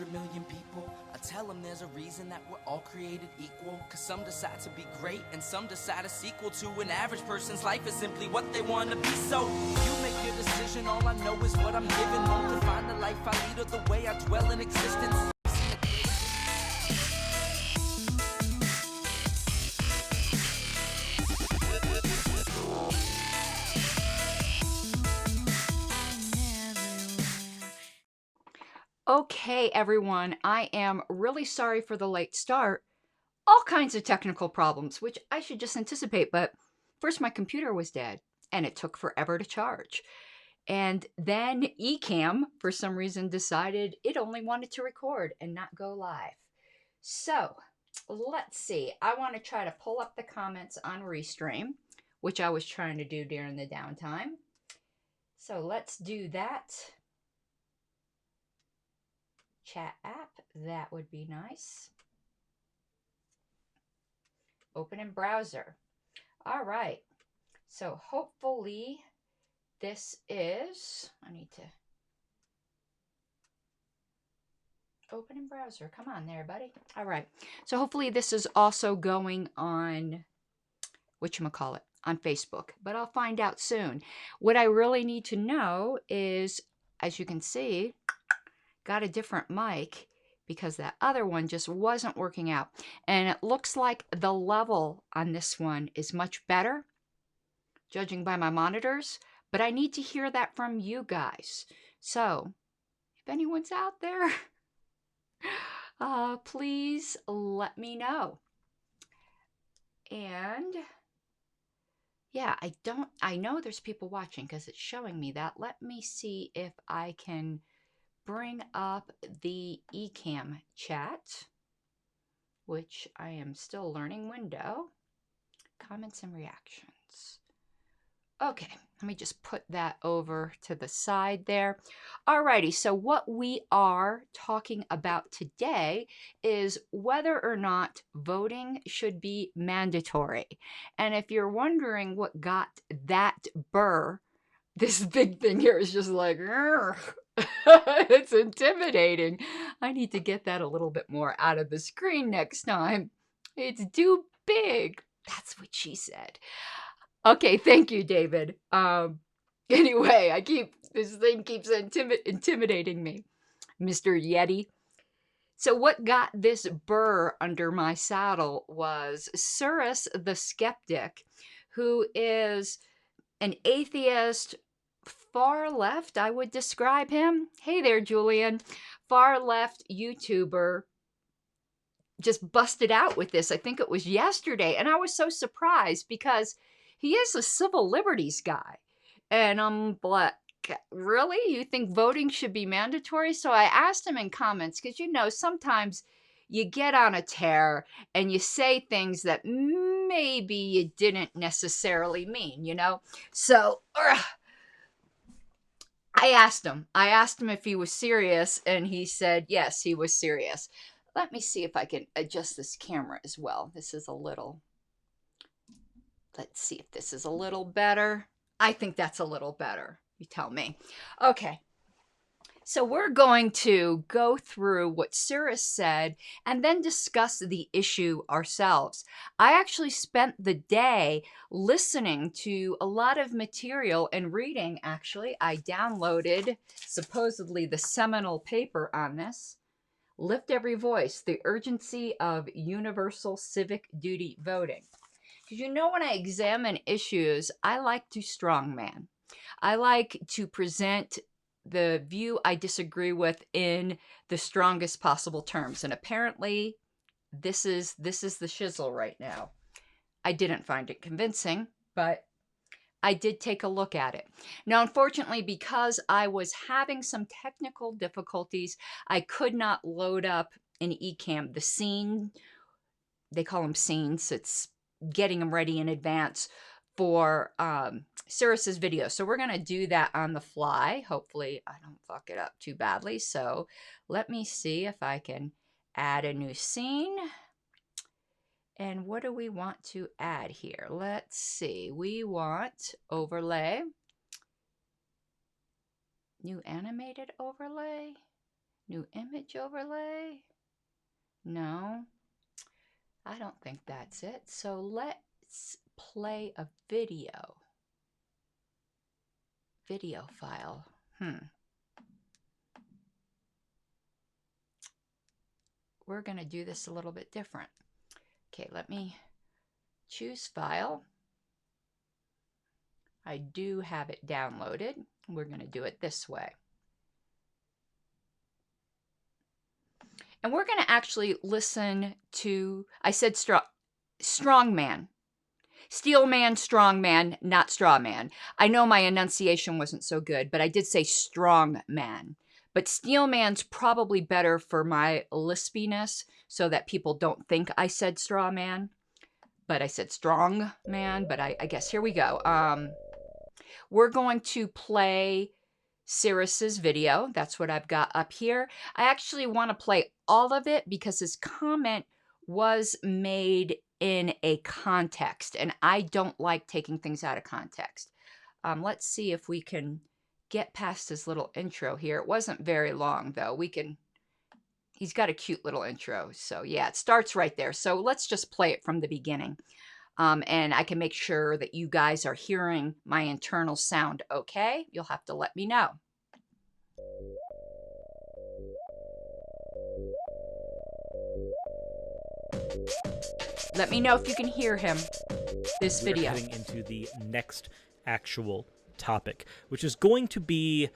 100 million people, I tell them there's a reason that we're all created equal. Cause some decide to be great and some decide a sequel to an average person's life is simply what they want to be. So you make your decision, all I know is what I'm given. Won't define the life I lead or the way I dwell in existence. Okay, everyone, I am really sorry for the late start. All kinds of technical problems, which I should just anticipate, but first my computer was dead and it took forever to charge. And then Ecamm, for some reason, decided it only wanted to record and not go live. So let's see. I want to try to pull up the comments on Restream, which I was trying to do during the downtime. So let's do that. Chat app, that would be nice. Open in browser. All right, so hopefully this is, I need to open in browser. Come on there, buddy. All right, so hopefully this is also going on, whatchamacallit, on Facebook, but I'll find out soon. What I really need to know is, as you can see, got a different mic because that other one just wasn't working out. And it looks like the level on this one is much better, judging by my monitors, but I need to hear that from you guys. So if anyone's out there, please let me know. And yeah, I know there's people watching because it's showing me that. Let me see if I can bring up the Ecamm chat, which I am still learning window. Comments and reactions. Okay, let me just put that over to the side there. Alrighty, so what we are talking about today is whether or not voting should be mandatory. And if you're wondering what got that burr, this big thing here is just like, it's intimidating. I need to get that a little bit more out of the screen next time. It's too big. That's what she said. Okay, thank you, David. Anyway, this thing keeps intimidating me, Mr. Yeti. So what got this burr under my saddle was Suris the Skeptic, who is an atheist, far left, I would describe him. Hey there, Julian. Far left YouTuber just busted out with this. I think it was yesterday. And I was so surprised because he is a civil liberties guy. And I'm like, really? You think voting should be mandatory? So I asked him in comments, because you know, sometimes you get on a tear and you say things that maybe you didn't necessarily mean, you know? So I asked him if he was serious, and he said, yes, he was serious. Let me see if I can adjust this camera as well. This is a little, let's see if this is a little better. I think that's a little better. You tell me. Okay. So we're going to go through what Suris said and then discuss the issue ourselves. I actually spent the day listening to a lot of material and reading, actually. I downloaded supposedly the seminal paper on this. Lift Every Voice, The Urgency of Universal Civic Duty Voting. Because you know, when I examine issues, I like to strongman. I like to present the view I disagree with in the strongest possible terms. And apparently, this is the shizzle right now. I didn't find it convincing, but I did take a look at it. Now, unfortunately, because I was having some technical difficulties, I could not load up in Ecamm the scene. They call them scenes. It's getting them ready in advance for Suris's video. So we're going to do that on the fly. Hopefully I don't fuck it up too badly. So let me see if I can add a new scene. And what do we want to add here? Let's see. We want overlay. New animated overlay. New image overlay? No, I don't think that's it. So let's play a video. Video file. We're going to do this a little bit different. Okay, let me choose file. I do have it downloaded. We're going to do it this way. And we're going to actually listen to, I said strong man. Steel man, strong man, not straw man. I know my enunciation wasn't so good, but I did say strong man. But steel man's probably better for my lispiness so that people don't think I said straw man. But I said strong man, but I guess here we go. We're going to play Suris's video. That's what I've got up here. I actually want to play all of it because his comment was made in a context, and I don't like taking things out of context. Let's see if we can get past his little intro here. It wasn't very long, though. He's got a cute little intro. So yeah, it starts right there. So let's just play it from the beginning. And I can make sure that you guys are hearing my internal sound okay. You'll have to let me know. Let me know if you can hear him. This video. We're heading into the next actual topic, which is going to be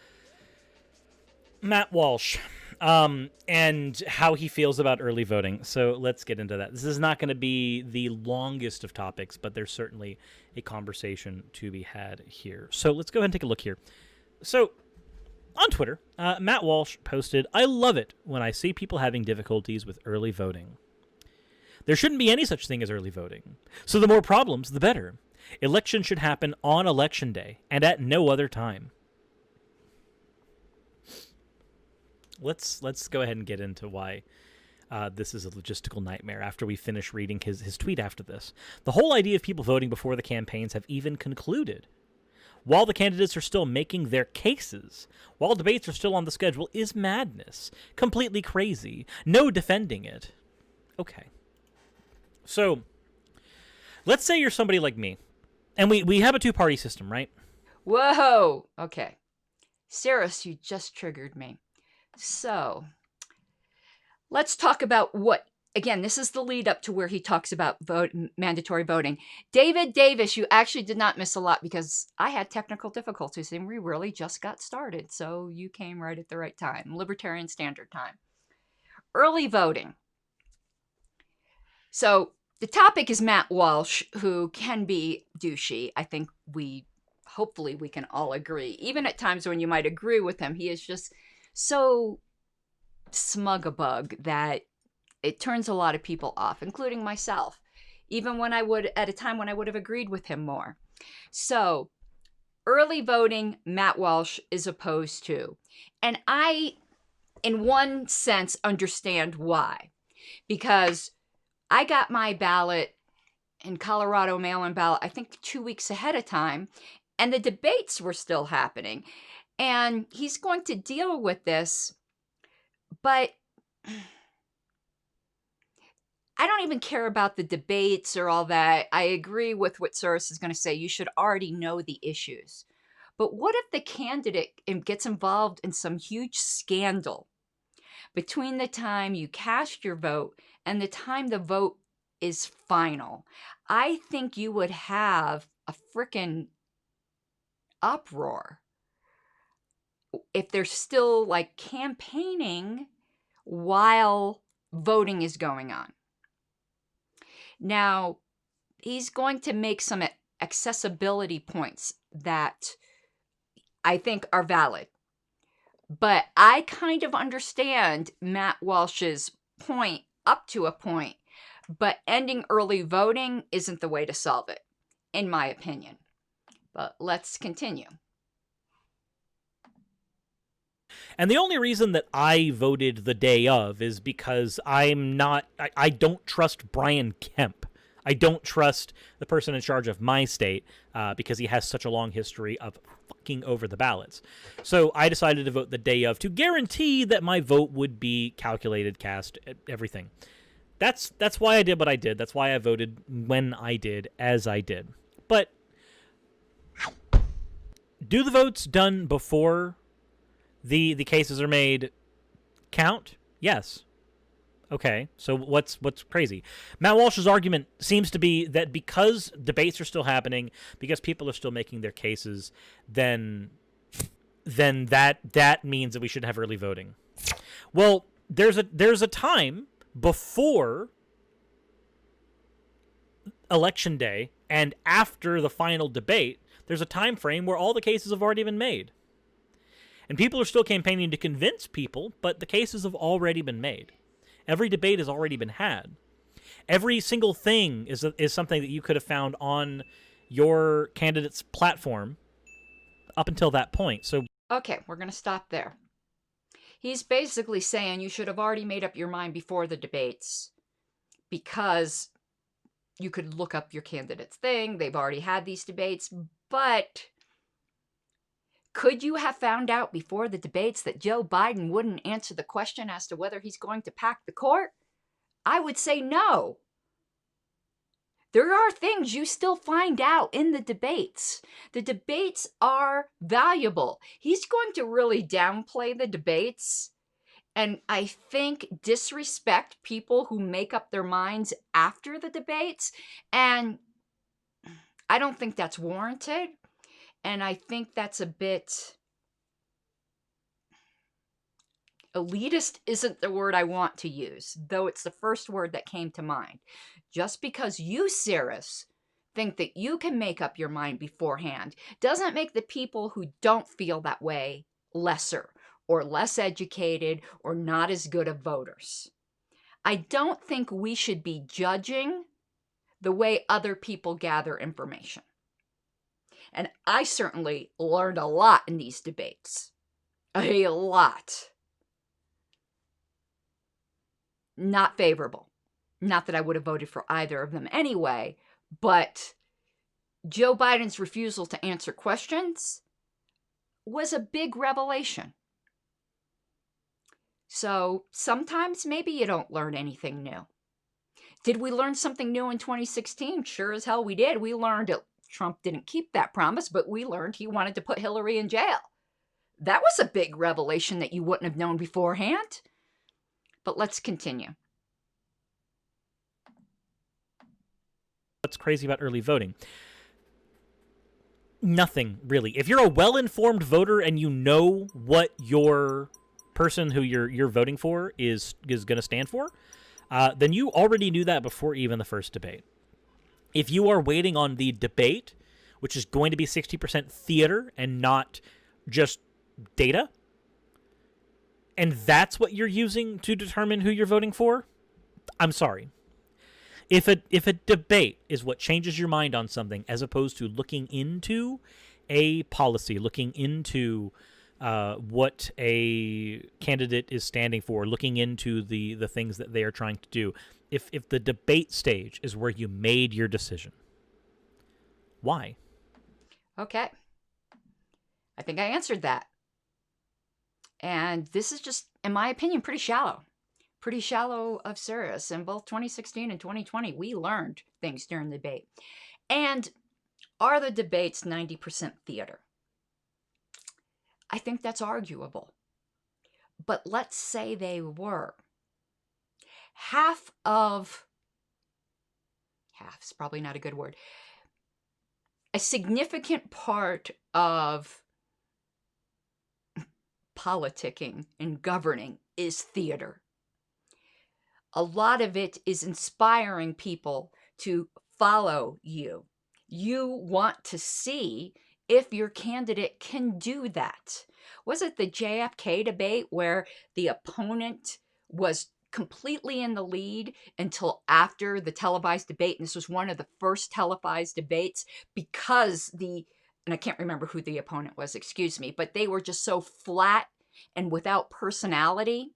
Matt Walsh and how he feels about early voting. So let's get into that. This is not going to be the longest of topics, but there's certainly a conversation to be had here. So let's go ahead and take a look here. So on Twitter, Matt Walsh posted, "I love it when I see people having difficulties with early voting. There shouldn't be any such thing as early voting. So the more problems, the better. Elections should happen on election day and at no other time." Let's go ahead and get into why this is a logistical nightmare after we finish reading his tweet after this. "The whole idea of people voting before the campaigns have even concluded, while the candidates are still making their cases, while debates are still on the schedule, is madness. Completely crazy. No defending it." Okay. So, let's say you're somebody like me, and we have a two-party system, right? Whoa! Okay. Suris, you just triggered me. So, let's talk about what, again, this is the lead up to where he talks about mandatory voting. David Davis, you actually did not miss a lot because I had technical difficulties and we really just got started. So you came right at the right time. Libertarian Standard Time. Early voting. So the topic is Matt Walsh, who can be douchey. I think hopefully we can all agree. Even at times when you might agree with him, he is just so smug-a-bug that it turns a lot of people off, including myself, even when at a time when I would have agreed with him more. So early voting, Matt Walsh is opposed to. And I, in one sense, understand why. Because I got my ballot in Colorado, mail-in ballot, I think 2 weeks ahead of time, and the debates were still happening. And he's going to deal with this, but I don't even care about the debates or all that. I agree with what Suris is going to say. You should already know the issues. But what if the candidate gets involved in some huge scandal between the time you cast your vote and the time the vote is final? I think you would have a frickin' uproar if they're still like campaigning while voting is going on. Now, he's going to make some accessibility points that I think are valid. But I kind of understand Matt Walsh's point up to a point, but ending early voting isn't the way to solve it, in my opinion. But let's continue. And the only reason that I voted the day of is because I don't trust Brian Kemp. I don't trust the person in charge of my state because he has such a long history of fucking over the ballots. So I decided to vote the day of to guarantee that my vote would be calculated, cast, everything. That's why I did what I did. That's why I voted when I did, as I did. But do the votes done before the cases are made count? Yes. Okay, so what's crazy? Matt Walsh's argument seems to be that because debates are still happening, because people are still making their cases, then that means that we should have early voting. Well, there's a time before election day and after the final debate. There's a time frame where all the cases have already been made. And people are still campaigning to convince people, but the cases have already been made. Every debate has already been had. Every single thing is something that you could have found on your candidate's platform up until that point. So Okay, we're going to stop there. He's basically saying you should have already made up your mind before the debates because you could look up your candidate's thing. They've already had these debates, but could you have found out before the debates that Joe Biden wouldn't answer the question as to whether he's going to pack the court? I would say no. There are things you still find out in the debates. The debates are valuable. He's going to really downplay the debates and I think disrespect people who make up their minds after the debates. And I don't think that's warranted. And I think that's a bit elitist isn't the word I want to use, though it's the first word that came to mind. Just because you, Suris, think that you can make up your mind beforehand doesn't make the people who don't feel that way lesser or less educated or not as good of voters. I don't think we should be judging the way other people gather information. And I certainly learned a lot in these debates. A lot. Not favorable. Not that I would have voted for either of them anyway, but Joe Biden's refusal to answer questions was a big revelation. So sometimes maybe you don't learn anything new. Did we learn something new in 2016? Sure as hell we did. We learned it. Trump didn't keep that promise, but we learned he wanted to put Hillary in jail. That was a big revelation that you wouldn't have known beforehand. But let's continue. What's crazy about early voting? Nothing, really. If you're a well-informed voter and you know what your person who you're voting for is going to stand for, then you already knew that before even the first debate. If you are waiting on the debate, which is going to be 60% theater and not just data, and that's what you're using to determine who you're voting for, I'm sorry. If a debate is what changes your mind on something, as opposed to looking into a policy, looking into what a candidate is standing for, looking into the things that they are trying to do, if the debate stage is where you made your decision, why? Okay. I think I answered that. And this is just, in my opinion, pretty shallow. Pretty shallow of Suris. In both 2016 and 2020, we learned things during the debate. And are the debates 90% theater? I think that's arguable. But let's say they were. Half's probably not a good word. A significant part of politicking and governing is theater. A lot of it is inspiring people to follow you. You want to see if your candidate can do that. Was it the JFK debate where the opponent was completely in the lead until after the televised debate? And this was one of the first televised debates because and I can't remember who the opponent was, excuse me, but they were just so flat and without personality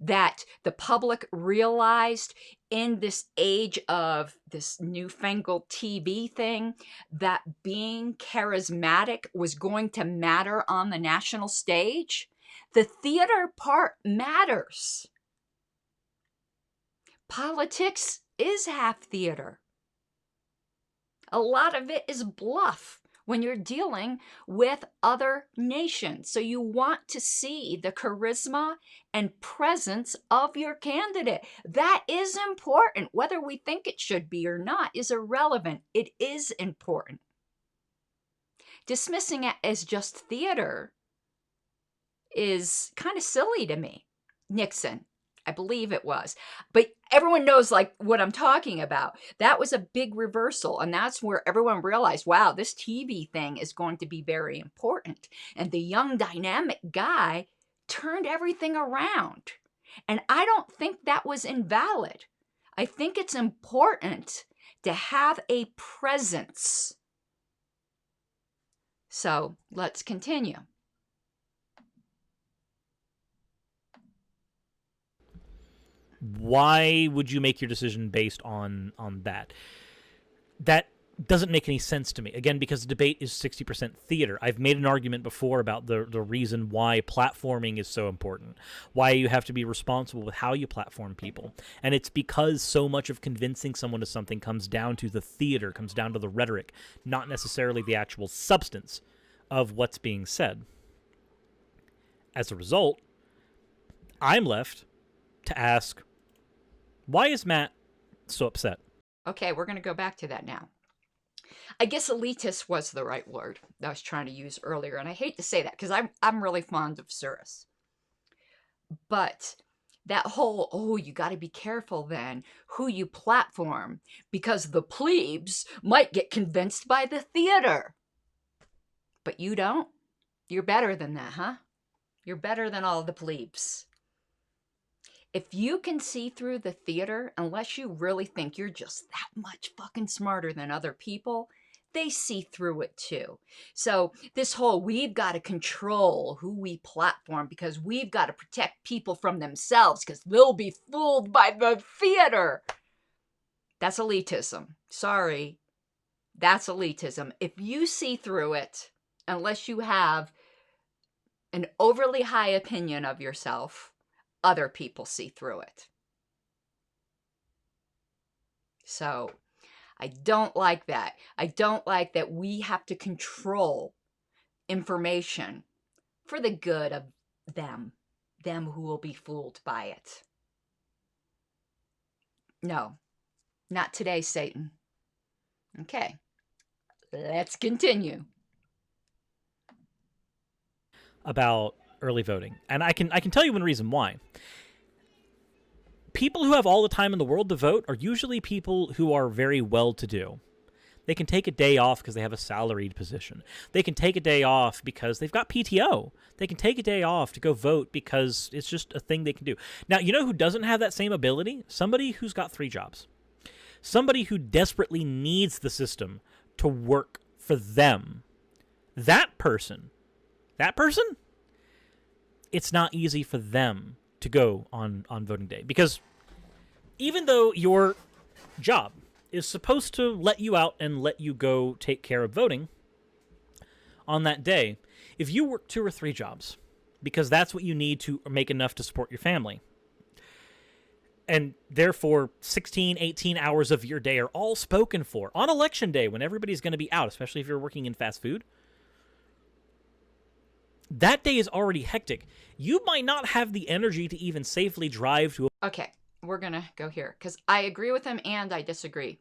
that the public realized in this age of this newfangled TV thing that being charismatic was going to matter on the national stage. The theater part matters. Politics is half theater. A lot of it is bluff when you're dealing with other nations. So you want to see the charisma and presence of your candidate. That is important. Whether we think it should be or not is irrelevant. It is important. Dismissing it as just theater is kind of silly to me. Nixon, I believe it was. But everyone knows like what I'm talking about. That was a big reversal. And that's where everyone realized, wow, this TV thing is going to be very important. And the young dynamic guy turned everything around. And I don't think that was invalid. I think it's important to have a presence. So let's continue. Why would you make your decision based on that? That doesn't make any sense to me. Again, because the debate is 60% theater. I've made an argument before about the reason why platforming is so important, why you have to be responsible with how you platform people. And it's because so much of convincing someone of something comes down to the theater, comes down to the rhetoric, not necessarily the actual substance of what's being said. As a result, I'm left to ask, why is Matt so upset? Okay, we're going to go back to that now. I guess elitist was the right word that I was trying to use earlier. And I hate to say that because I'm really fond of Suris. But that whole, oh, you got to be careful then who you platform because the plebes might get convinced by the theater. But you don't. You're better than that, huh? You're better than all the plebes. If you can see through the theater, unless you really think you're just that much fucking smarter than other people, they see through it too. So this whole, we've got to control who we platform because we've got to protect people from themselves because they'll be fooled by the theater. That's elitism. Sorry. That's elitism. If you see through it, unless you have an overly high opinion of yourself, other people see through it. So I don't like that. I don't like that we have to control information for the good of them who will be fooled by it. No, not today, Satan. Okay, let's continue. About early voting. And I can tell you one reason why. People who have all the time in the world to vote are usually people who are very well-to-do. They can take a day off because they have a salaried position. They can take a day off because they've got PTO. They can take a day off to go vote because it's just a thing they can do. Now, you know who doesn't have that same ability? Somebody who's got 3 jobs. Somebody who desperately needs the system to work for them. That person, it's not easy for them to go on voting day. Because even though your job is supposed to let you out and let you go take care of voting on that day, if you work 2 or 3 jobs, because that's what you need to make enough to support your family, and therefore 16, 18 hours of your day are all spoken for on election day when everybody's going to be out, especially if you're working in fast food, that day is already hectic. You might not have the energy to even safely drive to a... Okay, we're going to go here because I agree with him and I disagree.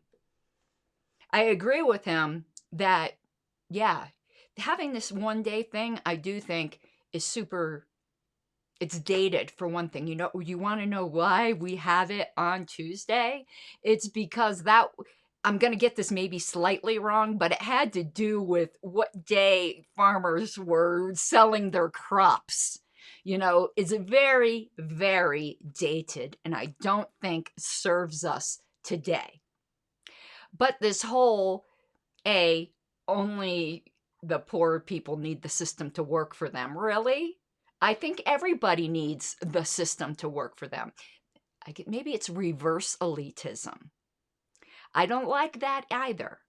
I agree with him that, yeah, having this one day thing, I do think is super, it's dated for one thing. You know, you want to know why we have it on Tuesday? It's because that... I'm going to get this maybe slightly wrong, but it had to do with what day farmers were selling their crops. You know, it's very, very dated, and I don't think serves us today. But this whole, only the poor people need the system to work for them. Really? I think everybody needs the system to work for them. Maybe it's reverse elitism. I don't like that either.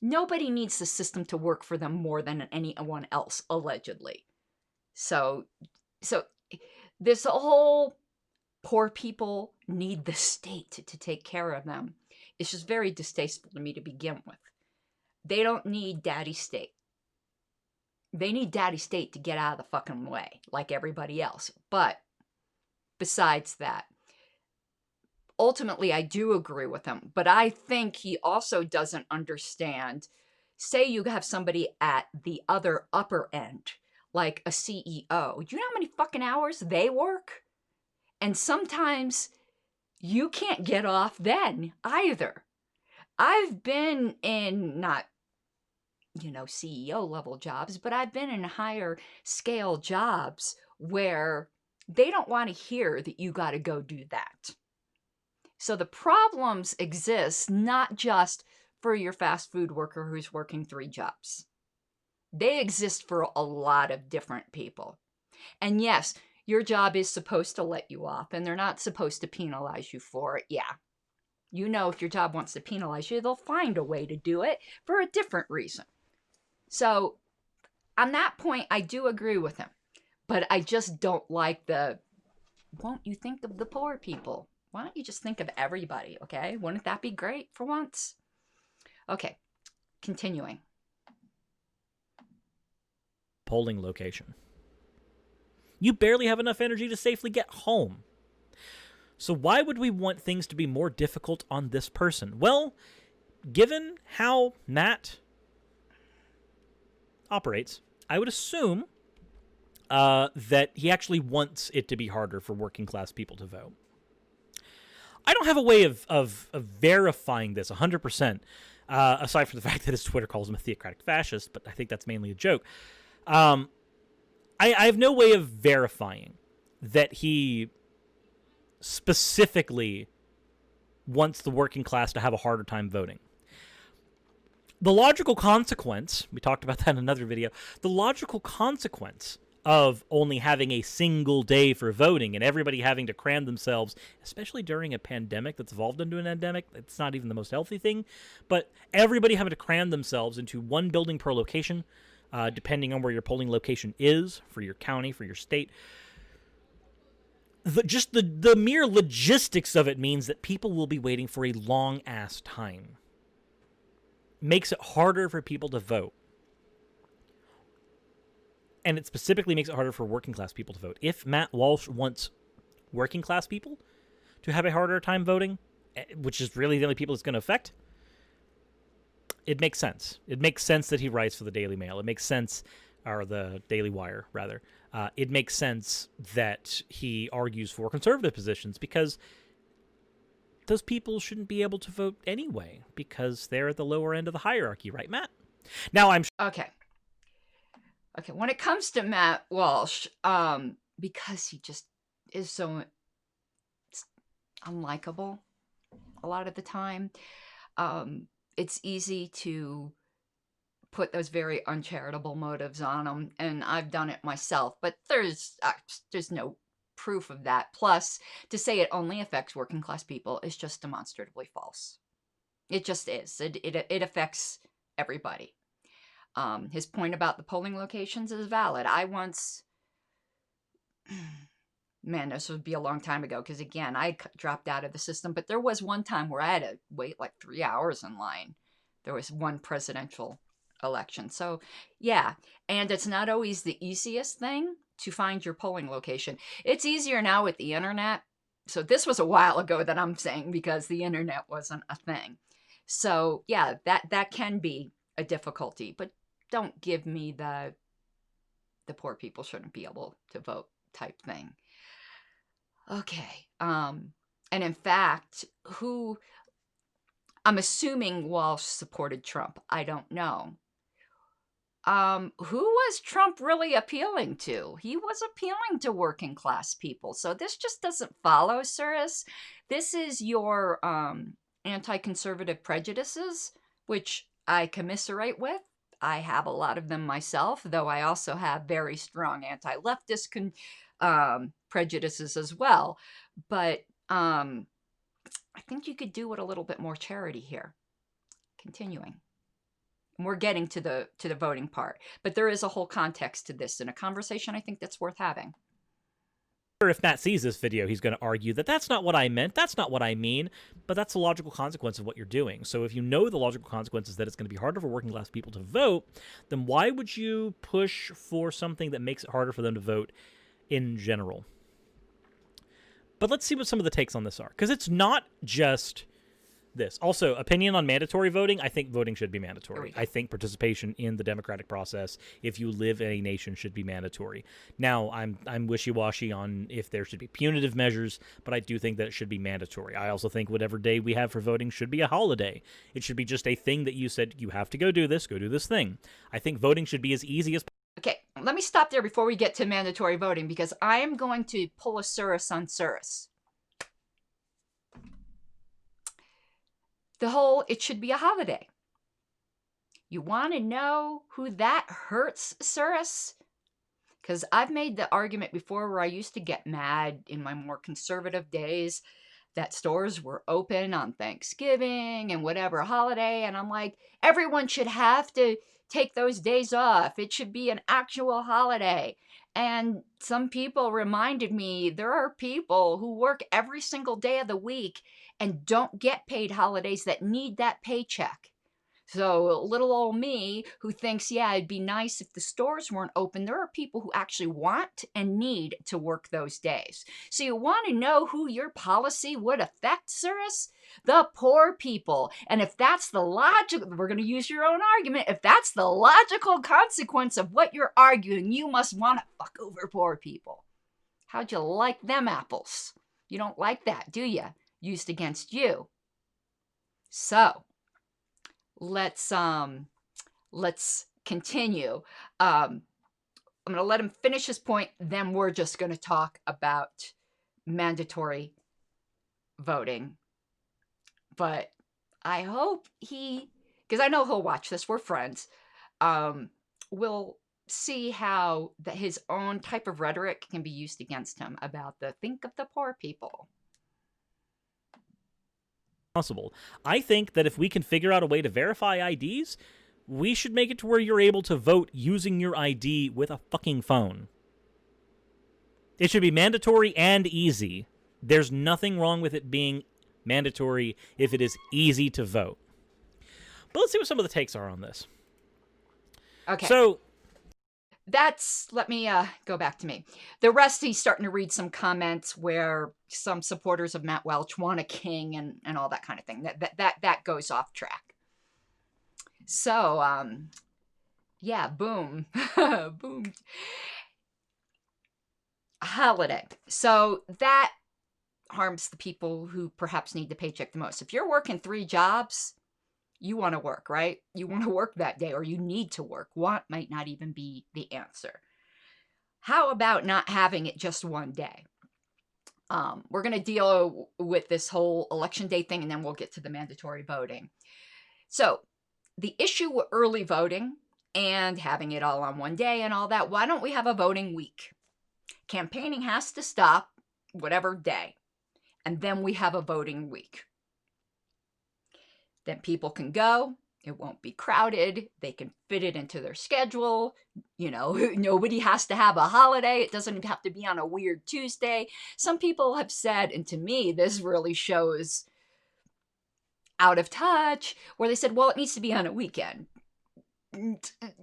Nobody needs the system to work for them more than anyone else, allegedly. So this whole poor people need the state to take care of them. It's just very distasteful to me to begin with. They don't need daddy state. They need daddy state to get out of the fucking way, like everybody else. But besides that, ultimately, I do agree with him. But I think he also doesn't understand. Say you have somebody at the other upper end, like a CEO. Do you know how many fucking hours they work? And sometimes you can't get off then either. I've been in not, CEO level jobs, but I've been in higher scale jobs where they don't want to hear that you got to go do that. So the problems exist not just for your fast food worker who's working 3 jobs. They exist for a lot of different people. And yes, your job is supposed to let you off, and they're not supposed to penalize you for it. Yeah. If your job wants to penalize you, they'll find a way to do it for a different reason. So on that point, I do agree with him. But I just don't like won't you think of the poor people? Why don't you just think of everybody, okay? Wouldn't that be great for once? Okay, continuing. Polling location. You barely have enough energy to safely get home. So why would we want things to be more difficult on this person? Well, given how Matt operates, I would assume that he actually wants it to be harder for working class people to vote. I don't have a way of verifying this 100%, aside from the fact that his Twitter calls him a theocratic fascist, but I think that's mainly a joke. I have no way of verifying that he specifically wants the working class to have a harder time voting. The logical consequence, we talked about that in another video, the logical consequence of only having a single day for voting and everybody having to cram themselves, especially during a pandemic that's evolved into an endemic. It's not even the most healthy thing, but everybody having to cram themselves into one building per location, depending on where your polling location is for your county, for your state. The mere logistics of it means that people will be waiting for a long-ass time. Makes it harder for people to vote. And it specifically makes it harder for working class people to vote. If Matt Walsh wants working class people to have a harder time voting, which is really the only people it's going to affect, it makes sense. It makes sense that he writes for the Daily Mail. It makes sense, or the Daily Wire, rather. It makes sense that he argues for conservative positions because those people shouldn't be able to vote anyway because they're at the lower end of the hierarchy, right, Matt? Now I'm... Okay, when it comes to Matt Walsh, because he just is so unlikable a lot of the time, it's easy to put those very uncharitable motives on him, and I've done it myself, but there's no proof of that. Plus, to say it only affects working class people is just demonstratively false. It just is. It affects everybody. His point about the polling locations is valid. I once, man, this would be a long time ago, because again, I dropped out of the system, but there was one time where I had to wait like 3 hours in line. There was one presidential election. So yeah, and it's not always the easiest thing to find your polling location. It's easier now with the internet. So this was a while ago that I'm saying, because the internet wasn't a thing. So yeah, that can be a difficulty, but don't give me the poor people shouldn't be able to vote type thing. Okay. And in fact, I'm assuming Walsh supported Trump. I don't know. Who was Trump really appealing to? He was appealing to working class people. So this just doesn't follow, Suris. This is your anti-conservative prejudices, which I commiserate with. I have a lot of them myself, though I also have very strong anti-leftist prejudices as well. But I think you could do with a little bit more charity here. Continuing. We're getting to the voting part, but there is a whole context to this in a conversation I think that's worth having. If Matt sees this video, he's going to argue that that's not what I meant, that's not what I mean, but that's the logical consequence of what you're doing. So if you know the logical consequence is that it's going to be harder for working class people to vote, then why would you push for something that makes it harder for them to vote in general? But let's see what some of the takes on this are, because it's not just this. Also, opinion on mandatory voting. I think voting should be mandatory. I think participation in the democratic process, if you live in a nation, should be mandatory. Now, I'm wishy-washy on if there should be punitive measures, but I do think that it should be mandatory. I also think whatever day we have for voting should be a holiday. It should be just a thing that you said, you have to go do this thing. I think voting should be as easy as... Okay, let me stop there before we get to mandatory voting, because I am going to pull a Suris on Suris. The whole, it should be a holiday. You want to know who that hurts, Suris? Because I've made the argument before where I used to get mad in my more conservative days that stores were open on Thanksgiving and whatever holiday. And I'm like, everyone should have to take those days off. It should be an actual holiday. And some people reminded me there are people who work every single day of the week and don't get paid holidays that need that paycheck. So little old me who thinks, yeah, it'd be nice if the stores weren't open. There are people who actually want and need to work those days. So you want to know who your policy would affect, Suris? The poor people. And if that's the logical, we're going to use your own argument. If that's the logical consequence of what you're arguing, you must want to fuck over poor people. How'd you like them apples? You don't like that, do you? Used against you. So let's continue. I'm going to let him finish his point, then we're just going to talk about mandatory voting. But I hope because I know he'll watch this, we're friends, will see how his own type of rhetoric can be used against him about the think of the poor people. Possible. I think that if we can figure out a way to verify IDs, we should make it to where you're able to vote using your ID with a fucking phone. It should be mandatory and easy. There's nothing wrong with it being mandatory if it is easy to vote. But let's see what some of the takes are on this. Okay. So let me go back to me. The rest, he's starting to read some comments where some supporters of Matt Welch want a king and all that kind of thing. That goes off track. So, yeah, boom. Boom. Holiday. So that harms the people who perhaps need the paycheck the most. If you're working 3 jobs, you want to work, right? You want to work that day, or you need to work. Want might not even be the answer. How about not having it just one day? We're going to deal with this whole election day thing, and then we'll get to the mandatory voting. So the issue with early voting and having it all on one day and all that, why don't we have a voting week? Campaigning has to stop whatever day, and then we have a voting week. Then people can go. It won't be crowded. They can fit it into their schedule. You know, nobody has to have a holiday. It doesn't have to be on a weird Tuesday. Some people have said, and to me, this really shows out of touch, where they said, well, it needs to be on a weekend.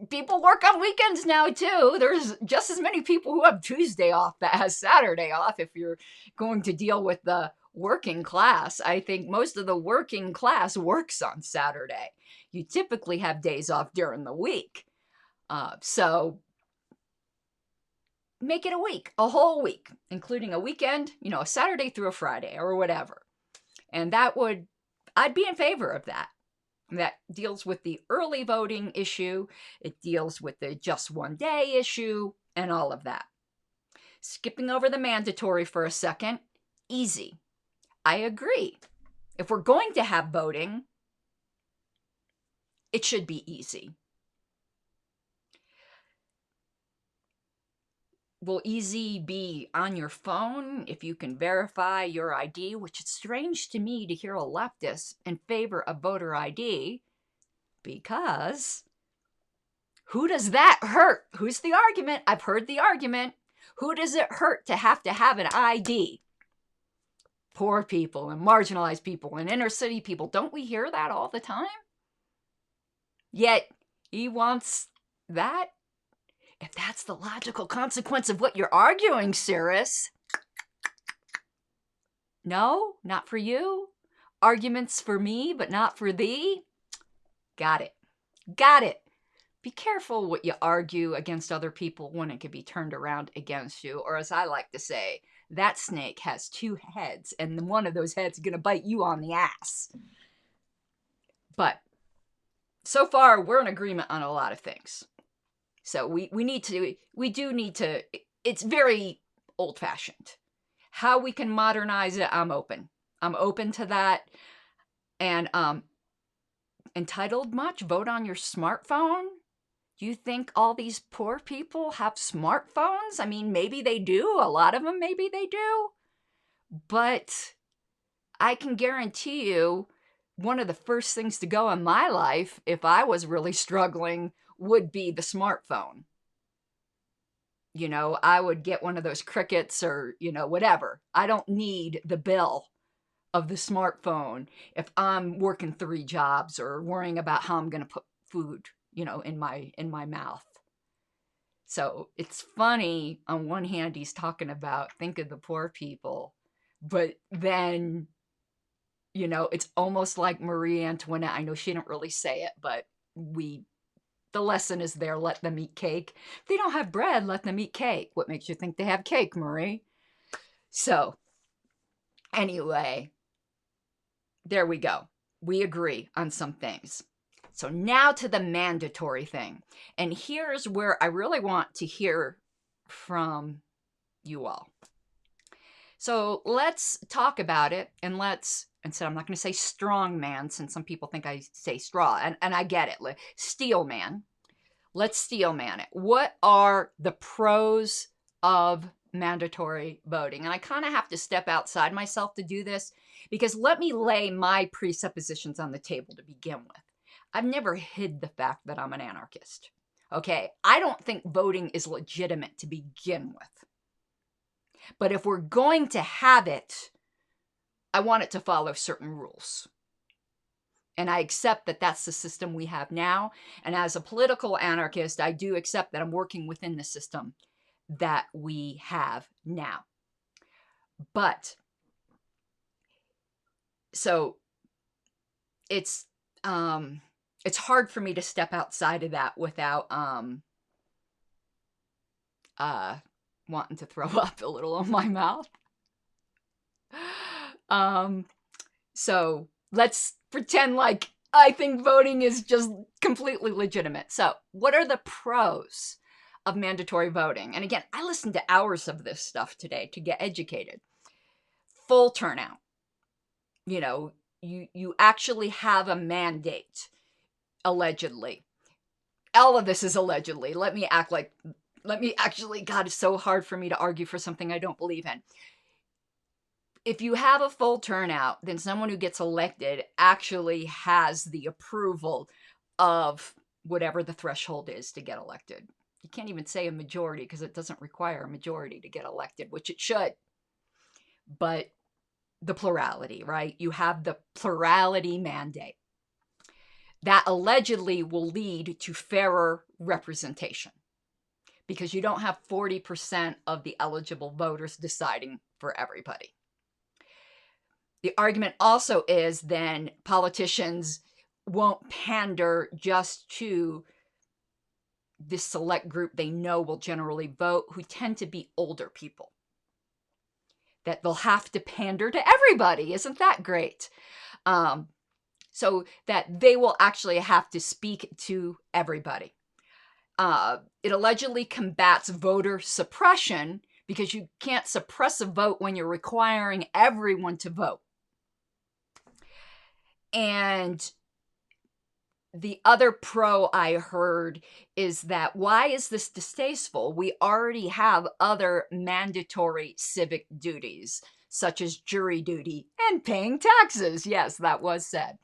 People work on weekends now, too. There's just as many people who have Tuesday off that has Saturday off if you're going to deal with the working class. I think most of the working class works on Saturday. You typically have days off during the week. So make it a week, a whole week, including a weekend, you know, a Saturday through a Friday or whatever. And I'd be in favor of that. That deals with the early voting issue. It deals with the just one day issue and all of that. Skipping over the mandatory for a second, easy. I agree. If we're going to have voting, it should be easy. will easy be on your phone if you can verify your ID, which is strange to me to hear a leftist in favor of voter ID, because who does that hurt? Who's the argument? I've heard the argument. Who does it hurt to have an ID? Poor people and marginalized people and inner city people. Don't we hear that all the time? Yet he wants that. If that's the logical consequence of what you're arguing, Suris. No, not for you. Arguments for me, but not for thee. Got it. Got it. Be careful what you argue against other people when it could be turned around against you. Or as I like to say, that snake has two heads, and one of those heads is going to bite you on the ass. But so far, we're in agreement on a lot of things. So we do need to, it's very old-fashioned. How we can modernize it, I'm open. I'm open to that. And entitled much? Vote on your smartphone? Do you think all these poor people have smartphones? I mean, maybe they do. A lot of them, maybe they do. But I can guarantee you, one of the first things to go in my life, if I was really struggling, would be the smartphone. You know, I would get one of those crickets or, you know, whatever. I don't need the bill of the smartphone if I'm working 3 jobs or worrying about how I'm going to put food, you know, in my mouth. So it's funny, on one hand, he's talking about think of the poor people, but then, you know, it's almost like Marie Antoinette. I know she didn't really say it, but the lesson is there, let them eat cake. If they don't have bread, let them eat cake. What makes you think they have cake, Marie? So, anyway, there we go. We agree on some things. So now to the mandatory thing. And here's where I really want to hear from you all. So let's talk about it, and instead I'm not going to say strong man, since some people think I say straw, and I get it. Steel man. Let's steel man it. What are the pros of mandatory voting? And I kind of have to step outside myself to do this, because let me lay my presuppositions on the table to begin with. I've never hid the fact that I'm an anarchist. Okay, I don't think voting is legitimate to begin with. But if we're going to have it, I want it to follow certain rules. And I accept that that's the system we have now. And as a political anarchist, I do accept that I'm working within the system that we have now. But, so, it's hard for me to step outside of that without wanting to throw up a little on my mouth. So let's pretend like I think voting is just completely legitimate. So what are the pros of mandatory voting? And again, I listened to hours of this stuff today to get educated. Full turnout. You know, you actually have a mandate, allegedly. All of this is allegedly. Let me actually, God, it's so hard for me to argue for something I don't believe in. If you have a full turnout, then someone who gets elected actually has the approval of whatever the threshold is to get elected. You can't even say a majority, because it doesn't require a majority to get elected, which it should. But the plurality, right? You have the plurality mandate. That allegedly will lead to fairer representation, because you don't have 40% of the eligible voters deciding for everybody. The argument also is then politicians won't pander just to this select group they know will generally vote, who tend to be older people. That they'll have to pander to everybody. Isn't that great? So that they will actually have to speak to everybody. It allegedly combats voter suppression, because you can't suppress a vote when you're requiring everyone to vote. And the other pro I heard is that, why is this distasteful? We already have other mandatory civic duties, such as jury duty and paying taxes. Yes, that was said.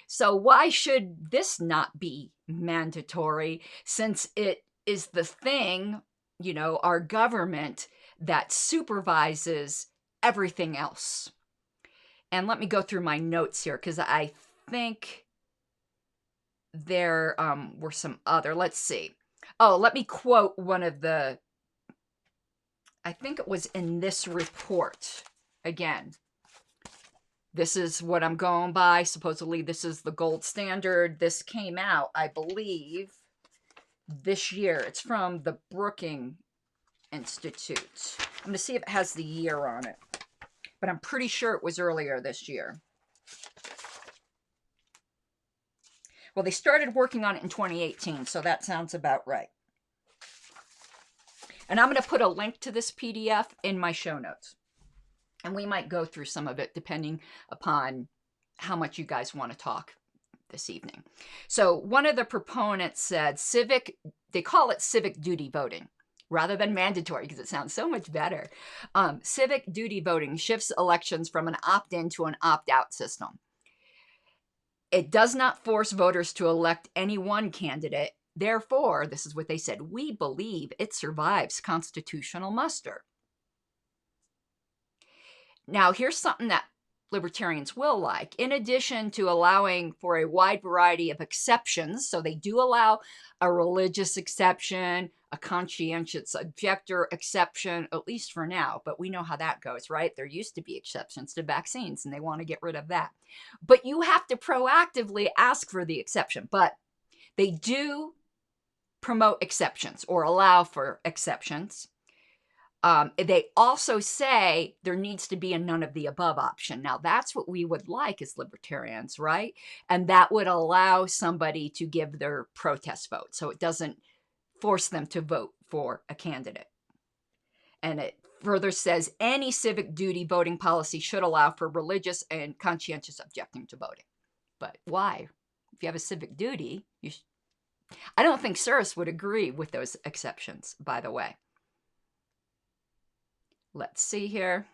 So why should this not be mandatory, since it is the thing, our government that supervises everything else? And let me go through my notes here, because I think there were some other, let's see. Oh, let me quote one of the, I think it was in this report. Again, this is what I'm going by. Supposedly this is the gold standard. This came out, I believe, this year. It's from the Brookings Institute. I'm going to see if it has the year on it, but I'm pretty sure it was earlier this year. Well, they started working on it in 2018, so that sounds about right. And I'm going to put a link to this PDF in my show notes. And we might go through some of it depending upon how much you guys want to talk this evening. So one of the proponents said they call it civic duty voting rather than mandatory, because it sounds so much better. Civic duty voting shifts elections from an opt-in to an opt-out system. It does not force voters to elect any one candidate. Therefore, this is what they said, we believe it survives constitutional muster. Now, here's something that libertarians will like. In addition to allowing for a wide variety of exceptions, so they do allow a religious exception, a conscientious objector exception, at least for now, but we know how that goes, right? There used to be exceptions to vaccines, and they want to get rid of that. But you have to proactively ask for the exception. But they do promote exceptions or allow for exceptions. They also say there needs to be a none of the above option. Now, that's what we would like as libertarians, right? And that would allow somebody to give their protest vote, so it doesn't force them to vote for a candidate. And it further says any civic duty voting policy should allow for religious and conscientious objecting to voting. But why? If you have a civic duty, I don't think Suris would agree with those exceptions, by the way. Let's see here.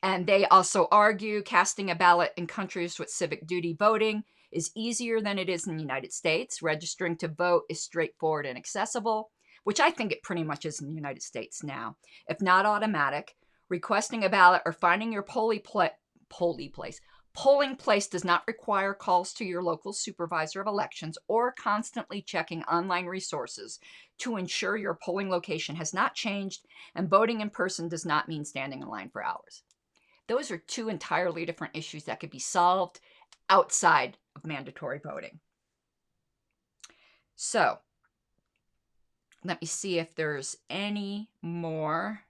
And they also argue casting a ballot in countries with civic duty voting is easier than it is in the United States. Registering to vote is straightforward and accessible, which I think it pretty much is in the United States now. If not automatic, requesting a ballot or finding your polling place does not require calls to your local supervisor of elections or constantly checking online resources to ensure your polling location has not changed, and voting in person does not mean standing in line for hours. Those are two entirely different issues that could be solved outside of mandatory voting. So, let me see if there's any more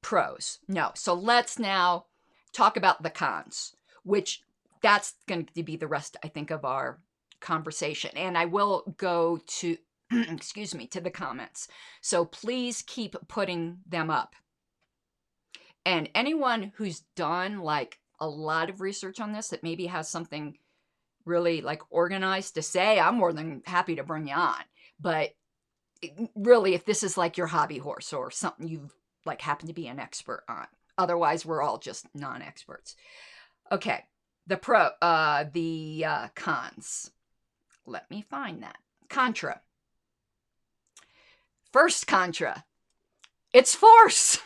pros. No. So let's now talk about the cons, which that's going to be the rest, I think, of our conversation. And I will go to, to the comments. So please keep putting them up. And anyone who's done like a lot of research on this that maybe has something really like organized to say, I'm more than happy to bring you on. But really, if this is like your hobby horse or something you like happen to be an expert on, otherwise we're all just non-experts. Okay, the cons. Let me find that. Contra. First contra. It's force.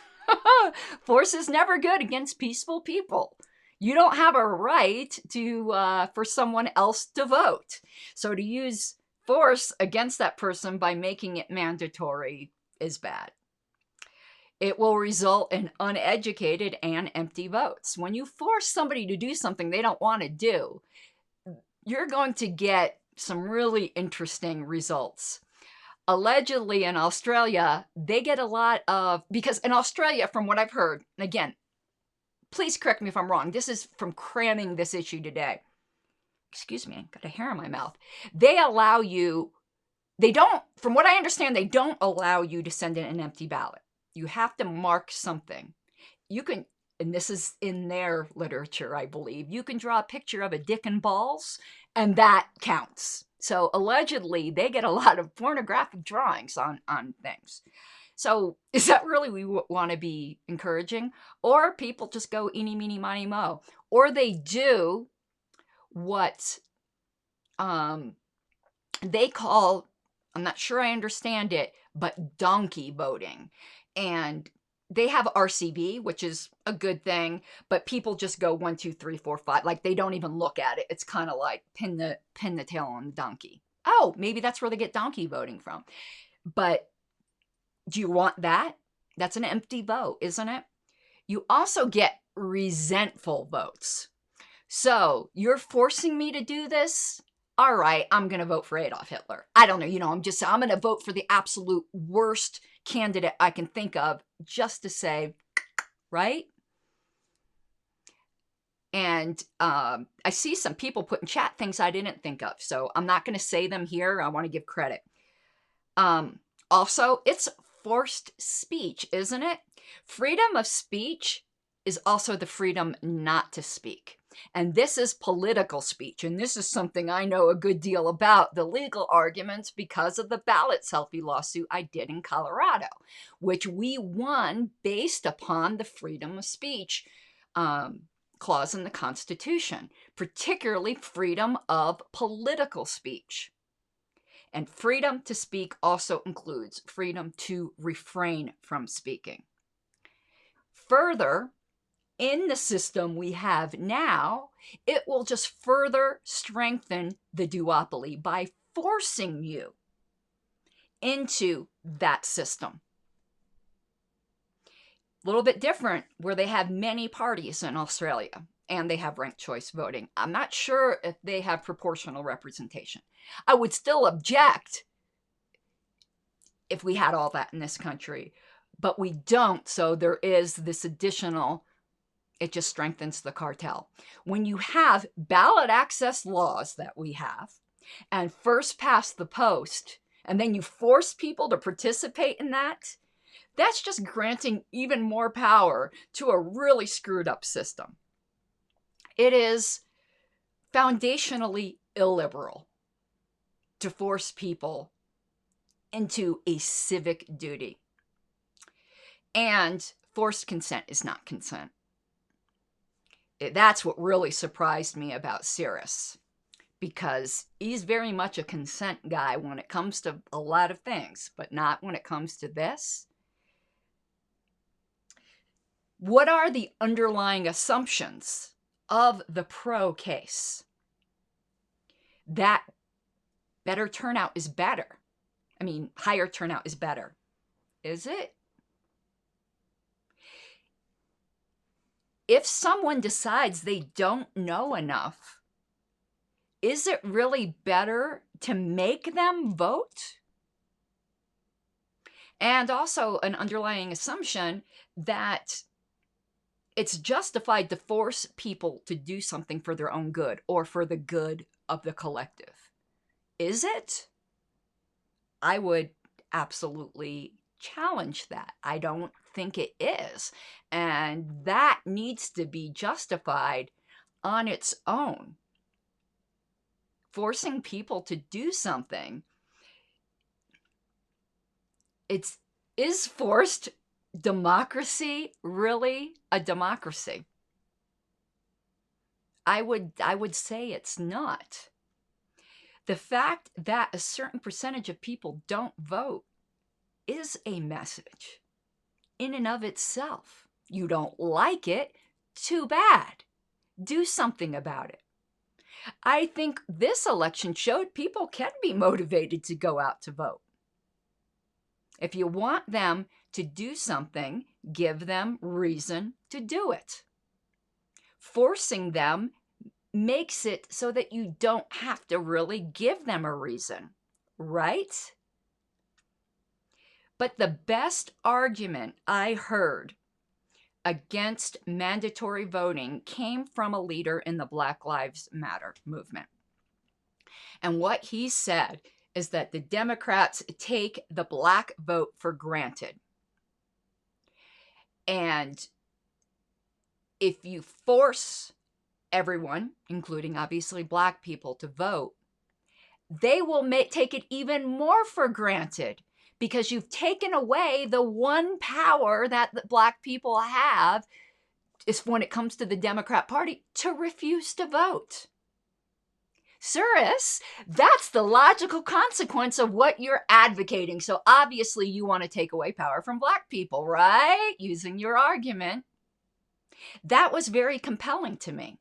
Force is never good against peaceful people. You don't have a right to for someone else to vote. So to use force against that person by making it mandatory is bad. It will result in uneducated and empty votes. When you force somebody to do something they don't want to do, you're going to get some really interesting results. Allegedly in Australia, they get a lot of, because in Australia, from what I've heard, and again, please correct me if I'm wrong, this is from cramming this issue today. Excuse me, I got a hair in my mouth. They allow you, they don't, from what I understand, they don't allow you to send in an empty ballot. You have to mark something. You can, and this is in their literature, I believe, you can draw a picture of a dick and balls, and that counts. So allegedly, they get a lot of pornographic drawings on things. So is that really we want to be encouraging? Or people just go eeny, meeny, miny, mo. Or they do what they call, I'm not sure I understand it, but donkey voting. And they have RCV, which is a good thing, but people just go 1, 2, 3, 4, 5. Like they don't even look at it. It's kind of like pin the tail on the donkey. Oh, maybe that's where they get donkey voting from. But do you want that? That's an empty vote, isn't it? You also get resentful votes. So you're forcing me to do this? All right, I'm going to vote for Adolf Hitler. I don't know, I'm going to vote for the absolute worst candidate I can think of just to say, right? And I see some people put in chat things I didn't think of. So I'm not going to say them here. I want to give credit. Also, it's forced speech, isn't it? Freedom of speech is also the freedom not to speak. And this is political speech. And this is something I know a good deal about, the legal arguments, because of the ballot selfie lawsuit I did in Colorado, which we won based upon the freedom of speech clause in the Constitution, particularly freedom of political speech. And freedom to speak also includes freedom to refrain from speaking. Further, in the system we have now, it will just further strengthen the duopoly by forcing you into that system. A little bit different where they have many parties in Australia and they have ranked choice voting. I'm not sure if they have proportional representation. I would still object if we had all that in this country, but we don't. So there is this additional, it just strengthens the cartel. When you have ballot access laws that we have, and first past the post, and then you force people to participate in that, that's just granting even more power to a really screwed up system. It is foundationally illiberal to force people into a civic duty. And forced consent is not consent. That's what really surprised me about Suris, because he's very much a consent guy when it comes to a lot of things, but not when it comes to this. What are the underlying assumptions of the pro case? That better turnout is better. I mean, higher turnout is better. Is it? If someone decides they don't know enough, is it really better to make them vote? And also an underlying assumption that it's justified to force people to do something for their own good or for the good of the collective. Is it? I would absolutely challenge that. I don't think it is. And that needs to be justified on its own. Forcing people to do something, is forced democracy really a democracy? I would say it's not. The fact that a certain percentage of people don't vote is a message in and of itself. You don't like it? Too bad. Do something about it. I think this election showed people can be motivated to go out to vote. If you want them to do something, give them reason to do it. Forcing them makes it so that you don't have to really give them a reason, right? But the best argument I heard against mandatory voting came from a leader in the Black Lives Matter movement. And what he said is that the Democrats take the black vote for granted. And if you force everyone, including obviously Black people, to vote, they will take it even more for granted because you've taken away the one power that the Black people have is when it comes to the Democrat Party to refuse to vote. Suris, that's the logical consequence of what you're advocating. So obviously you want to take away power from Black people, right? Using your argument. That was very compelling to me.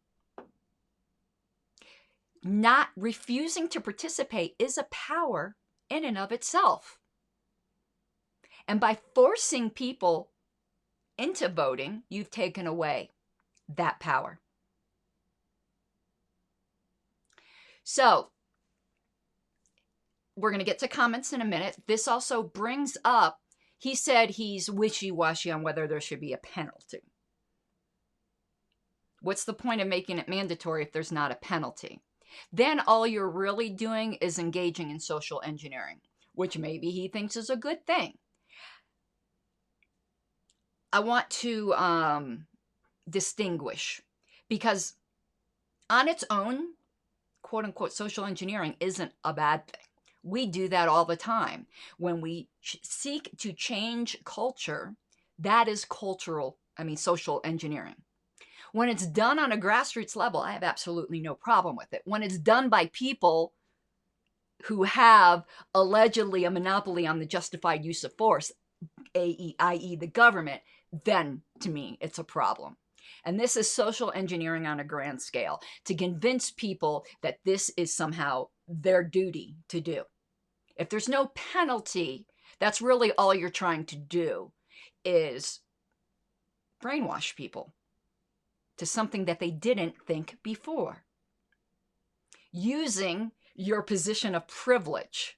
Not refusing to participate is a power in and of itself. And by forcing people into voting, you've taken away that power. So, we're going to get to comments in a minute. This also brings up, he said he's wishy-washy on whether there should be a penalty. What's the point of making it mandatory if there's not a penalty? Then all you're really doing is engaging in social engineering, which maybe he thinks is a good thing. I want to distinguish, because on its own, quote unquote, social engineering isn't a bad thing. We do that all the time. When we seek to change culture, that is social engineering. When it's done on a grassroots level, I have absolutely no problem with it. When it's done by people who have allegedly a monopoly on the justified use of force, i.e. the government, then to me, it's a problem. And this is social engineering on a grand scale to convince people that this is somehow their duty to do. If there's no penalty, that's really all you're trying to do is brainwash people to something that they didn't think before. Using your position of privilege.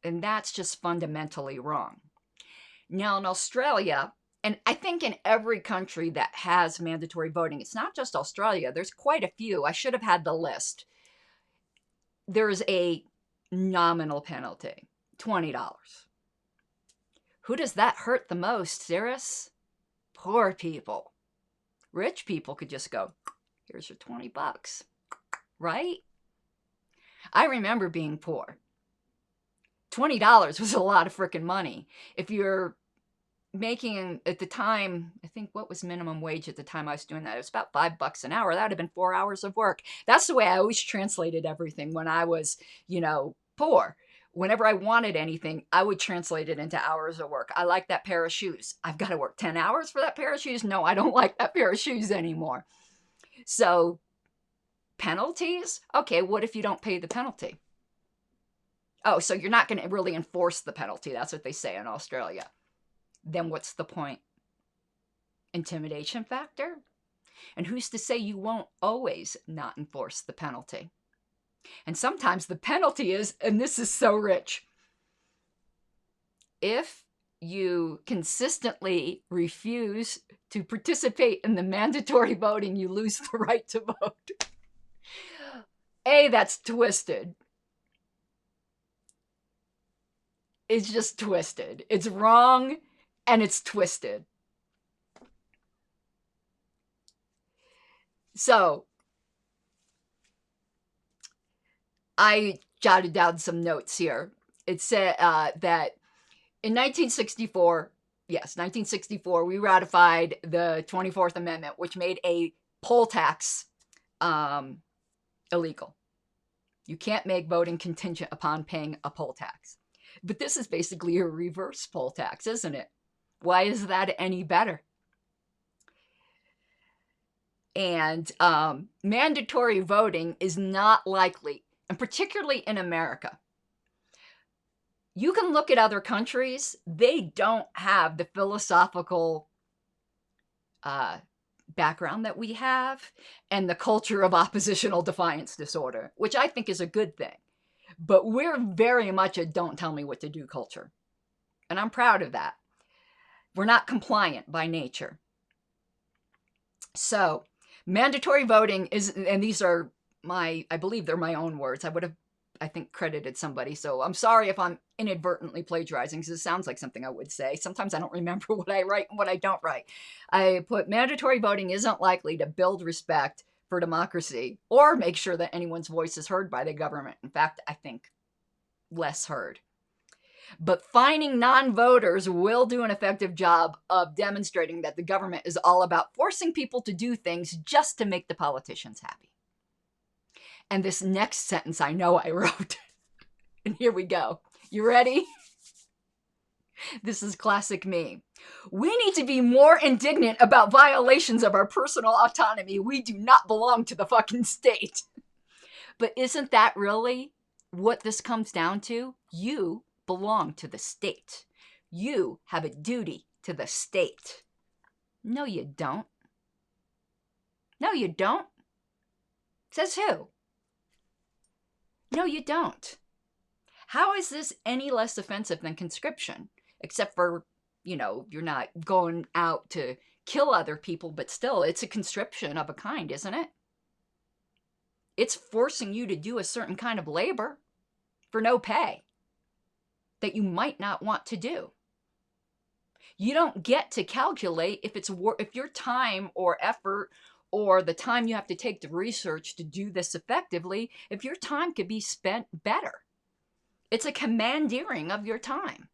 And that's just fundamentally wrong. Now in Australia, and I think in every country that has mandatory voting, it's not just Australia, there's quite a few. I should have had the list. There's a nominal penalty, $20. Who does that hurt the most, Suris? Poor people. Rich people could just go, here's your $20, right? I remember being poor. $20 was a lot of freaking money. If you're making, at the time, I think what was minimum wage at the time I was doing that? It was about $5 an hour. That would have been 4 hours of work. That's the way I always translated everything when I was, poor. Whenever I wanted anything, I would translate it into hours of work. I like that pair of shoes. I've got to work 10 hours for that pair of shoes? No, I don't like that pair of shoes anymore. So, penalties? Okay, what if you don't pay the penalty? Oh, so you're not going to really enforce the penalty. That's what they say in Australia. Then what's the point? Intimidation factor? And who's to say you won't always not enforce the penalty? And sometimes the penalty is, and this is so rich, if you consistently refuse to participate in the mandatory voting, you lose the right to vote. That's twisted. It's just twisted. It's wrong and it's twisted. So, I jotted down some notes here. It said that in 1964, we ratified the 24th Amendment, which made a poll tax illegal. You can't make voting contingent upon paying a poll tax. But this is basically a reverse poll tax, isn't it? Why is that any better? And mandatory voting is not likely, and particularly in America. You can look at other countries, they don't have the philosophical background that we have and the culture of oppositional defiance disorder, which I think is a good thing. But we're very much a don't tell me what to do culture. And I'm proud of that. We're not compliant by nature. So, mandatory voting is, and these are I believe they're my own words. I I think, credited somebody. So I'm sorry if I'm inadvertently plagiarizing, because it sounds like something I would say. Sometimes I don't remember what I write and what I don't write. I put mandatory voting isn't likely to build respect for democracy or make sure that anyone's voice is heard by the government. In fact, I think less heard. But fining non-voters will do an effective job of demonstrating that the government is all about forcing people to do things just to make the politicians happy. And this next sentence I know I wrote. And here we go. You ready? This is classic me. We need to be more indignant about violations of our personal autonomy. We do not belong to the fucking state. But isn't that really what this comes down to? You belong to the state. You have a duty to the state. No, you don't. No, you don't. Says who? No, you don't. How is this any less offensive than conscription? Except for, you're not going out to kill other people, but still, it's a conscription of a kind, isn't it? It's forcing you to do a certain kind of labor for no pay that you might not want to do. You don't get to calculate if your time or effort or the time you have to take to research to do this effectively, if your time could be spent better. It's a commandeering of your time.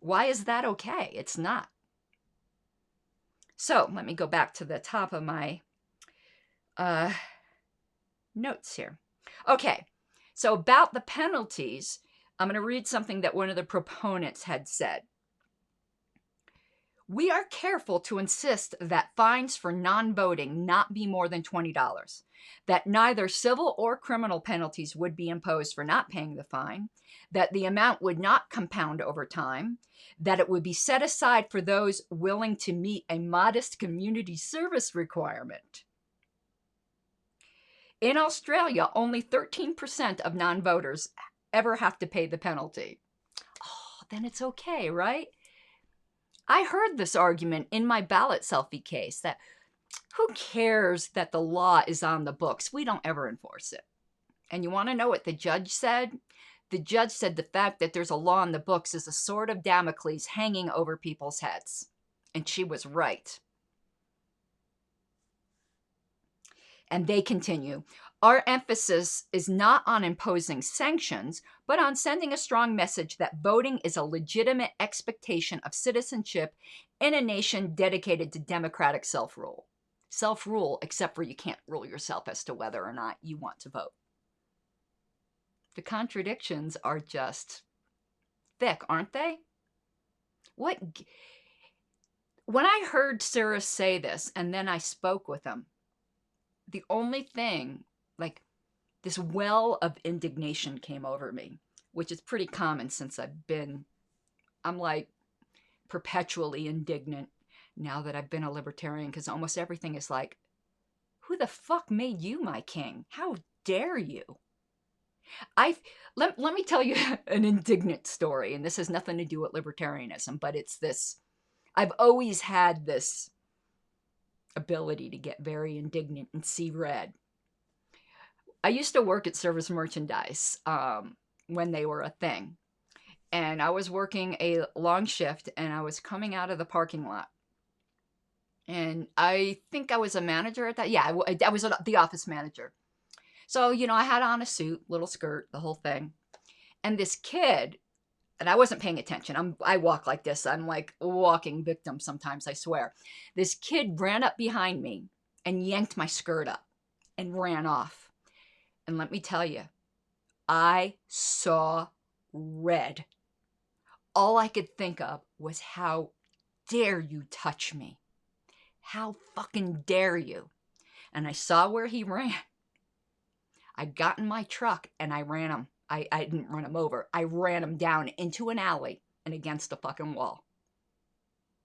Why is that okay? It's not. So let me go back to the top of my notes here. Okay, so about the penalties, I'm going to read something that one of the proponents had said. We are careful to insist that fines for non-voting not be more than $20, that neither civil or criminal penalties would be imposed for not paying the fine, that the amount would not compound over time, that it would be set aside for those willing to meet a modest community service requirement. In Australia, only 13% of non-voters ever have to pay the penalty. Oh, then it's okay, right? I heard this argument in my ballot selfie case that who cares that the law is on the books? We don't ever enforce it. And you want to know what the judge said? The judge said the fact that there's a law on the books is a sword of Damocles hanging over people's heads. And she was right. And they continue. Our emphasis is not on imposing sanctions, but on sending a strong message that voting is a legitimate expectation of citizenship in a nation dedicated to democratic self-rule. Self-rule, except for you can't rule yourself as to whether or not you want to vote. The contradictions are just thick, aren't they? When I heard Suris say this, and then I spoke with him, the only thing, this well of indignation came over me, which is pretty common since I'm perpetually indignant now that I've been a libertarian, because almost everything is like, who the fuck made you my king? How dare you? Let me tell you an indignant story, and this has nothing to do with libertarianism, but it's this. I've always had this ability to get very indignant and see red. I used to work at Service Merchandise when they were a thing. And I was working a long shift, and I was coming out of the parking lot. And I think I was a manager at that. Yeah, I was the office manager. So, I had on a suit, little skirt, the whole thing. And this kid, and I wasn't paying attention. I walk like this. I'm like a walking victim sometimes, I swear. This kid ran up behind me and yanked my skirt up and ran off. And let me tell you, I saw red. All I could think of was, how dare you touch me? How fucking dare you? And I saw where he ran. I got in my truck and I ran him. I didn't run him over. I ran him down into an alley and against a fucking wall.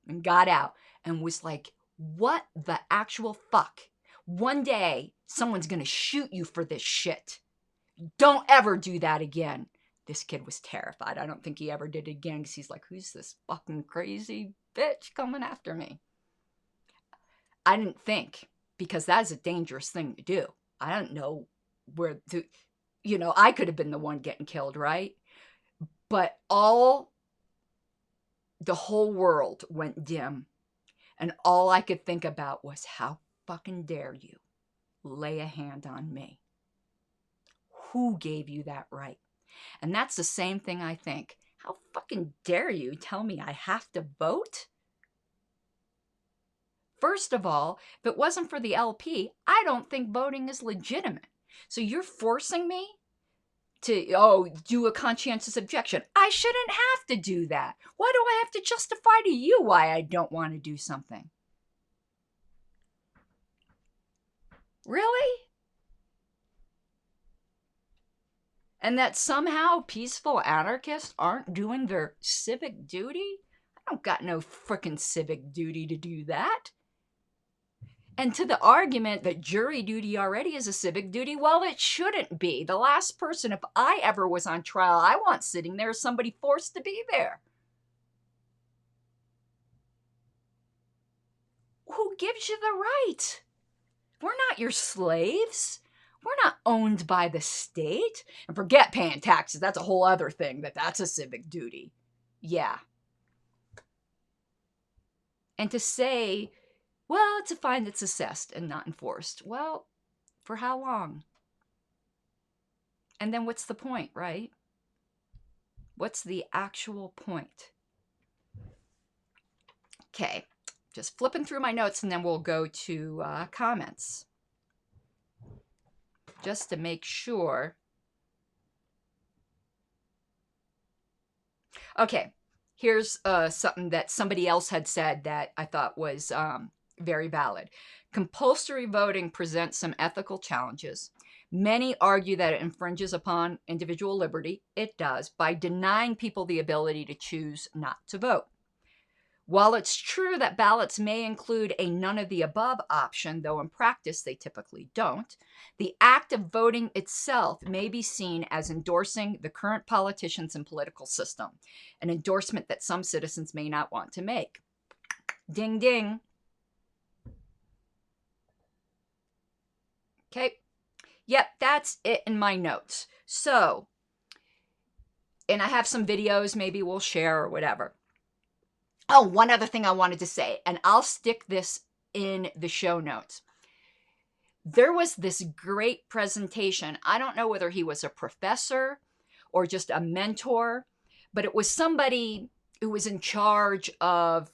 And got out and was like, what the actual fuck? One day, someone's going to shoot you for this shit. Don't ever do that again. This kid was terrified. I don't think he ever did it again, because he's like, who's this fucking crazy bitch coming after me? I didn't think, because that's a dangerous thing to do. I don't know where to, you know, I could have been the one getting killed, right? But the whole world went dim. And all I could think about was, how fucking dare you lay a hand on me? Who gave you that right? And that's the same thing I think. How fucking dare you tell me I have to vote? First of all, if it wasn't for the LP, I don't think voting is legitimate. So you're forcing me to, do a conscientious objection. I shouldn't have to do that. Why do I have to justify to you why I don't want to do something? Really? And that somehow peaceful anarchists aren't doing their civic duty? I don't got no frickin' civic duty to do that. And to the argument that jury duty already is a civic duty, well, it shouldn't be. The last person, if I ever was on trial, I want sitting there is somebody forced to be there. Who gives you the right? We're not your slaves. We're not owned by the state. And forget paying taxes. That's a whole other thing. That's a civic duty. Yeah. And to say, well, it's a fine that's assessed and not enforced. Well, for how long? And then what's the point, right? What's the actual point? Okay, just flipping through my notes and then we'll go to comments. Just to make sure. Okay, here's something that somebody else had said that I thought was very valid. Compulsory voting presents some ethical challenges. Many argue that it infringes upon individual liberty. It does, by denying people the ability to choose not to vote. While it's true that ballots may include a none of the above option, though in practice they typically don't, the act of voting itself may be seen as endorsing the current politicians and political system, an endorsement that some citizens may not want to make. Ding, ding. Okay. Yep, that's it in my notes. So, and I have some videos maybe we'll share or whatever. Oh, one other thing I wanted to say, and I'll stick this in the show notes. There was this great presentation. I don't know whether he was a professor or just a mentor, but it was somebody who was in charge of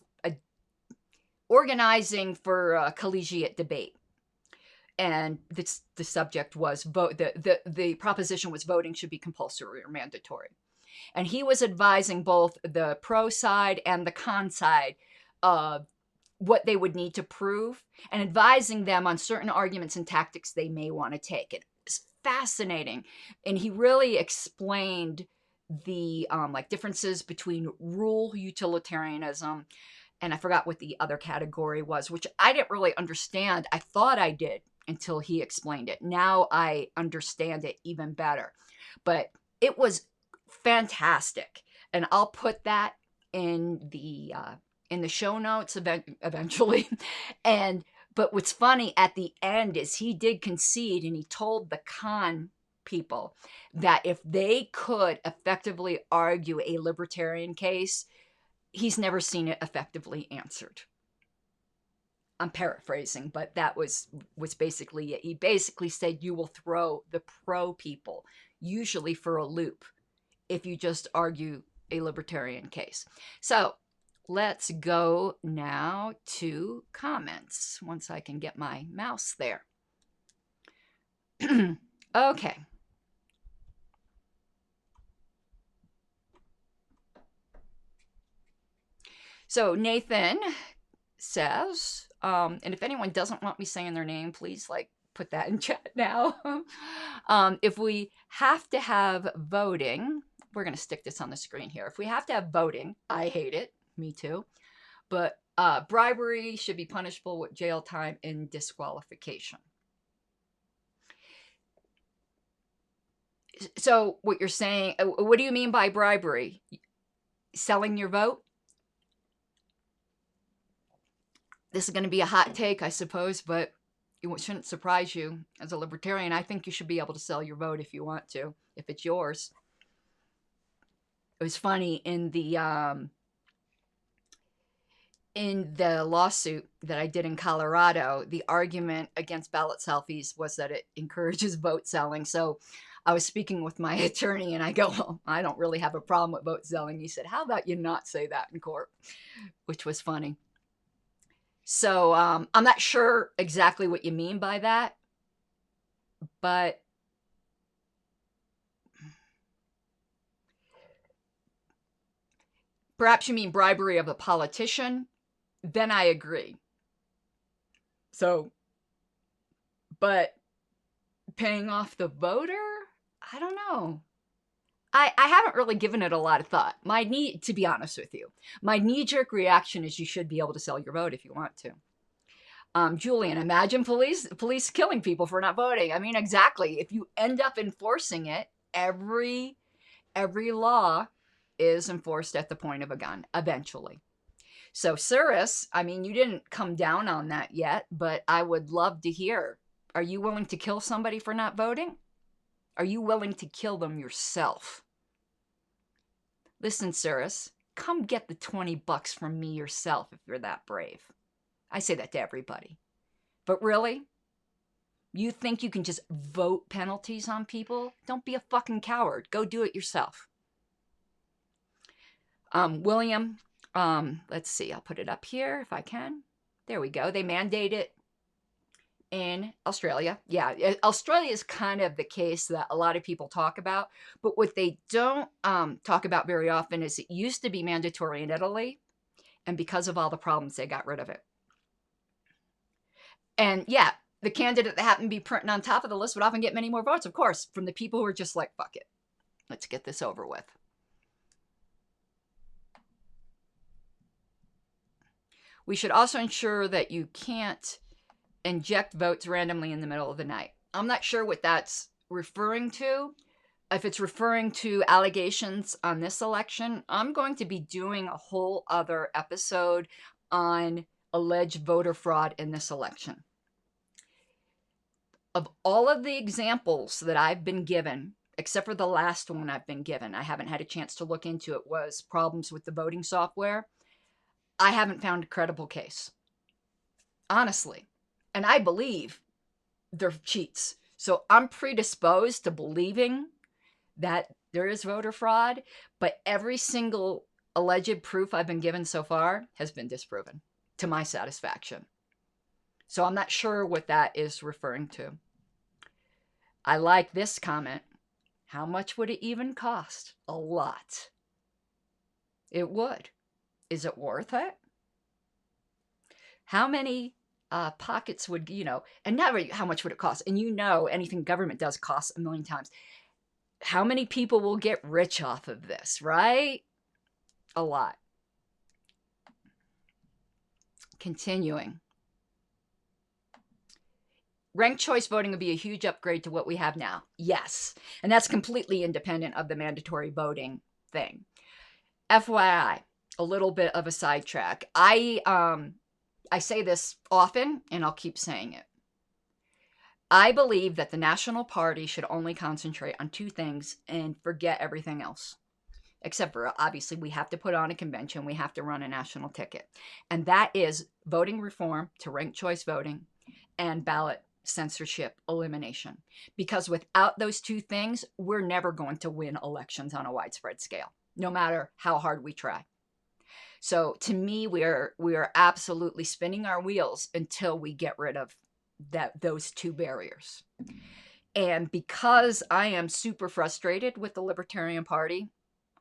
organizing for a collegiate debate. And the subject was vote. The proposition was voting should be compulsory or mandatory. And he was advising both the pro side and the con side of what they would need to prove and advising them on certain arguments and tactics they may want to take. It was fascinating. And he really explained the differences between rule utilitarianism, and I forgot what the other category was, which I didn't really understand. I thought I did until he explained it. Now I understand it even better. But it was fantastic, and I'll put that in the show notes eventually. But what's funny at the end is he did concede, and he told the con people that if they could effectively argue a libertarian case, he's never seen it effectively answered. I'm paraphrasing, but that was basically it. He basically said you will throw the pro people usually for a loop if you just argue a libertarian case. So let's go now to comments once I can get my mouse there. Okay. So Nathan says, and if anyone doesn't want me saying their name, please put that in chat now. If we have to have voting, we're going to stick this on the screen here. If we have to have voting, I hate it. Me too. But bribery should be punishable with jail time and disqualification. So what you're saying, what do you mean by bribery? Selling your vote? This is going to be a hot take, I suppose, but it shouldn't surprise you as a libertarian. I think you should be able to sell your vote if you want to, if it's yours. It was funny in the lawsuit that I did in Colorado, the argument against ballot selfies was that it encourages vote selling. So I was speaking with my attorney and I go, well, I don't really have a problem with vote selling. He said, how about you not say that in court? Which was funny. So I'm not sure exactly what you mean by that, but perhaps you mean bribery of a politician. Then I agree. So, but paying off the voter? I don't know. I haven't really given it a lot of thought. To be honest with you, my knee-jerk reaction is you should be able to sell your vote if you want to. Julian, imagine police killing people for not voting. I mean, exactly. If you end up enforcing it, every law is enforced at the point of a gun, eventually. So, Suris, I mean, you didn't come down on that yet, but I would love to hear. Are you willing to kill somebody for not voting? Are you willing to kill them yourself? Listen, Suris, come get the $20 from me yourself if you're that brave. I say that to everybody. But really? You think you can just vote penalties on people? Don't be a fucking coward. Go do it yourself. William, let's see. I'll put it up here if I can. There we go. They mandate it in Australia. Yeah, Australia is kind of the case that a lot of people talk about, but what they don't talk about very often is it used to be mandatory in Italy, and because of all the problems, they got rid of it. And yeah, the candidate that happened to be printing on top of the list would often get many more votes, of course, from the people who are just like, fuck it. Let's get this over with. We should also ensure that you can't inject votes randomly in the middle of the night. I'm not sure what that's referring to. If it's referring to allegations on this election, I'm going to be doing a whole other episode on alleged voter fraud in this election. Of all of the examples that I've been given, except for the last one I've been given, I haven't had a chance to look into it, was problems with the voting software. I haven't found a credible case. Honestly. And I believe they're cheats. So I'm predisposed to believing that there is voter fraud, but every single alleged proof I've been given so far has been disproven to my satisfaction. So I'm not sure what that is referring to. I like this comment. How much would it even cost? A lot. It would. Is it worth it? How many pockets would, and never how much would it cost? And anything government does costs a million times. How many people will get rich off of this, right? A lot. Continuing. Ranked choice voting would be a huge upgrade to what we have now. Yes. And that's completely independent of the mandatory voting thing. FYI, a little bit of a sidetrack. I say this often, and I'll keep saying it. I believe that the National Party should only concentrate on two things and forget everything else. Except for, obviously, we have to put on a convention. We have to run a national ticket. And that is voting reform to ranked choice voting and ballot censorship elimination. Because without those two things, we're never going to win elections on a widespread scale, no matter how hard we try. So to me, we are absolutely spinning our wheels until we get rid of those two barriers. And because I am super frustrated with the Libertarian Party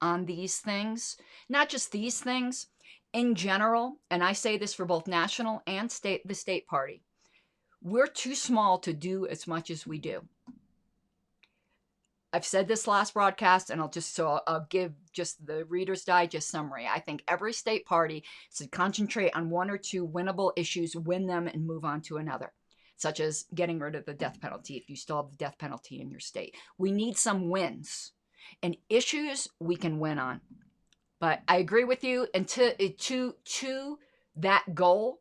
on these things, not just these things, in general, and I say this for both national and the state party, we're too small to do as much as we do. I've said this last broadcast, and I'll give just the Reader's Digest summary. I think every state party should concentrate on one or two winnable issues, win them, and move on to another, such as getting rid of the death penalty if you still have the death penalty in your state. We need some wins, and issues we can win on. But I agree with you, and to that goal,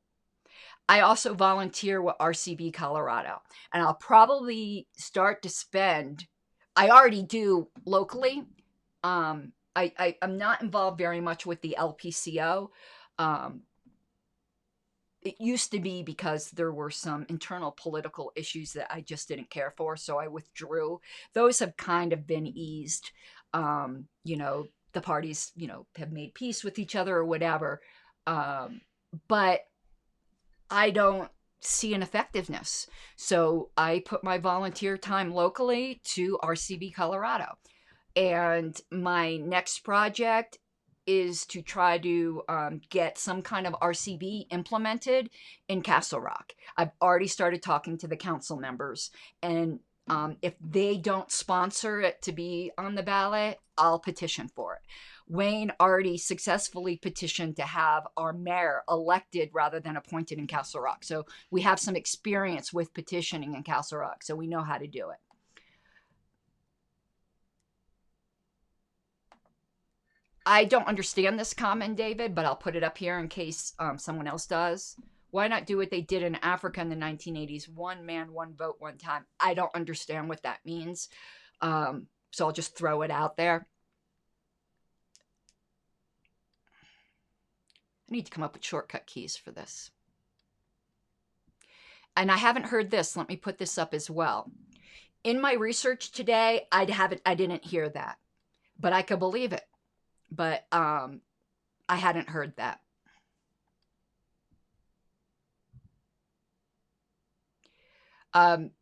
I also volunteer with RCB Colorado, and I'll probably start to spend, I already do locally. I'm not involved very much with the LPCO. It used to be because there were some internal political issues that I just didn't care for, so I withdrew. Those have kind of been eased. You know, the parties, you know, have made peace with each other or whatever. But I don't see an effectiveness. So I put my volunteer time locally to RCB Colorado. And my next project is to try to get some kind of RCB implemented in Castle Rock. I've already started talking to the council members, and if they don't sponsor it to be on the ballot, I'll petition for it. Wayne already successfully petitioned to have our mayor elected rather than appointed in Castle Rock. So we have some experience with petitioning in Castle Rock, so we know how to do it. I don't understand this comment, David, but I'll put it up here in case someone else does. Why not do what they did in Africa in the 1980s? One man, one vote, one time. I don't understand what that means. So I'll just throw it out there. I need to come up with shortcut keys for this. And I haven't heard this. Let me put this up as well. In my research today, I didn't hear that, but I could believe it. But I hadn't heard that.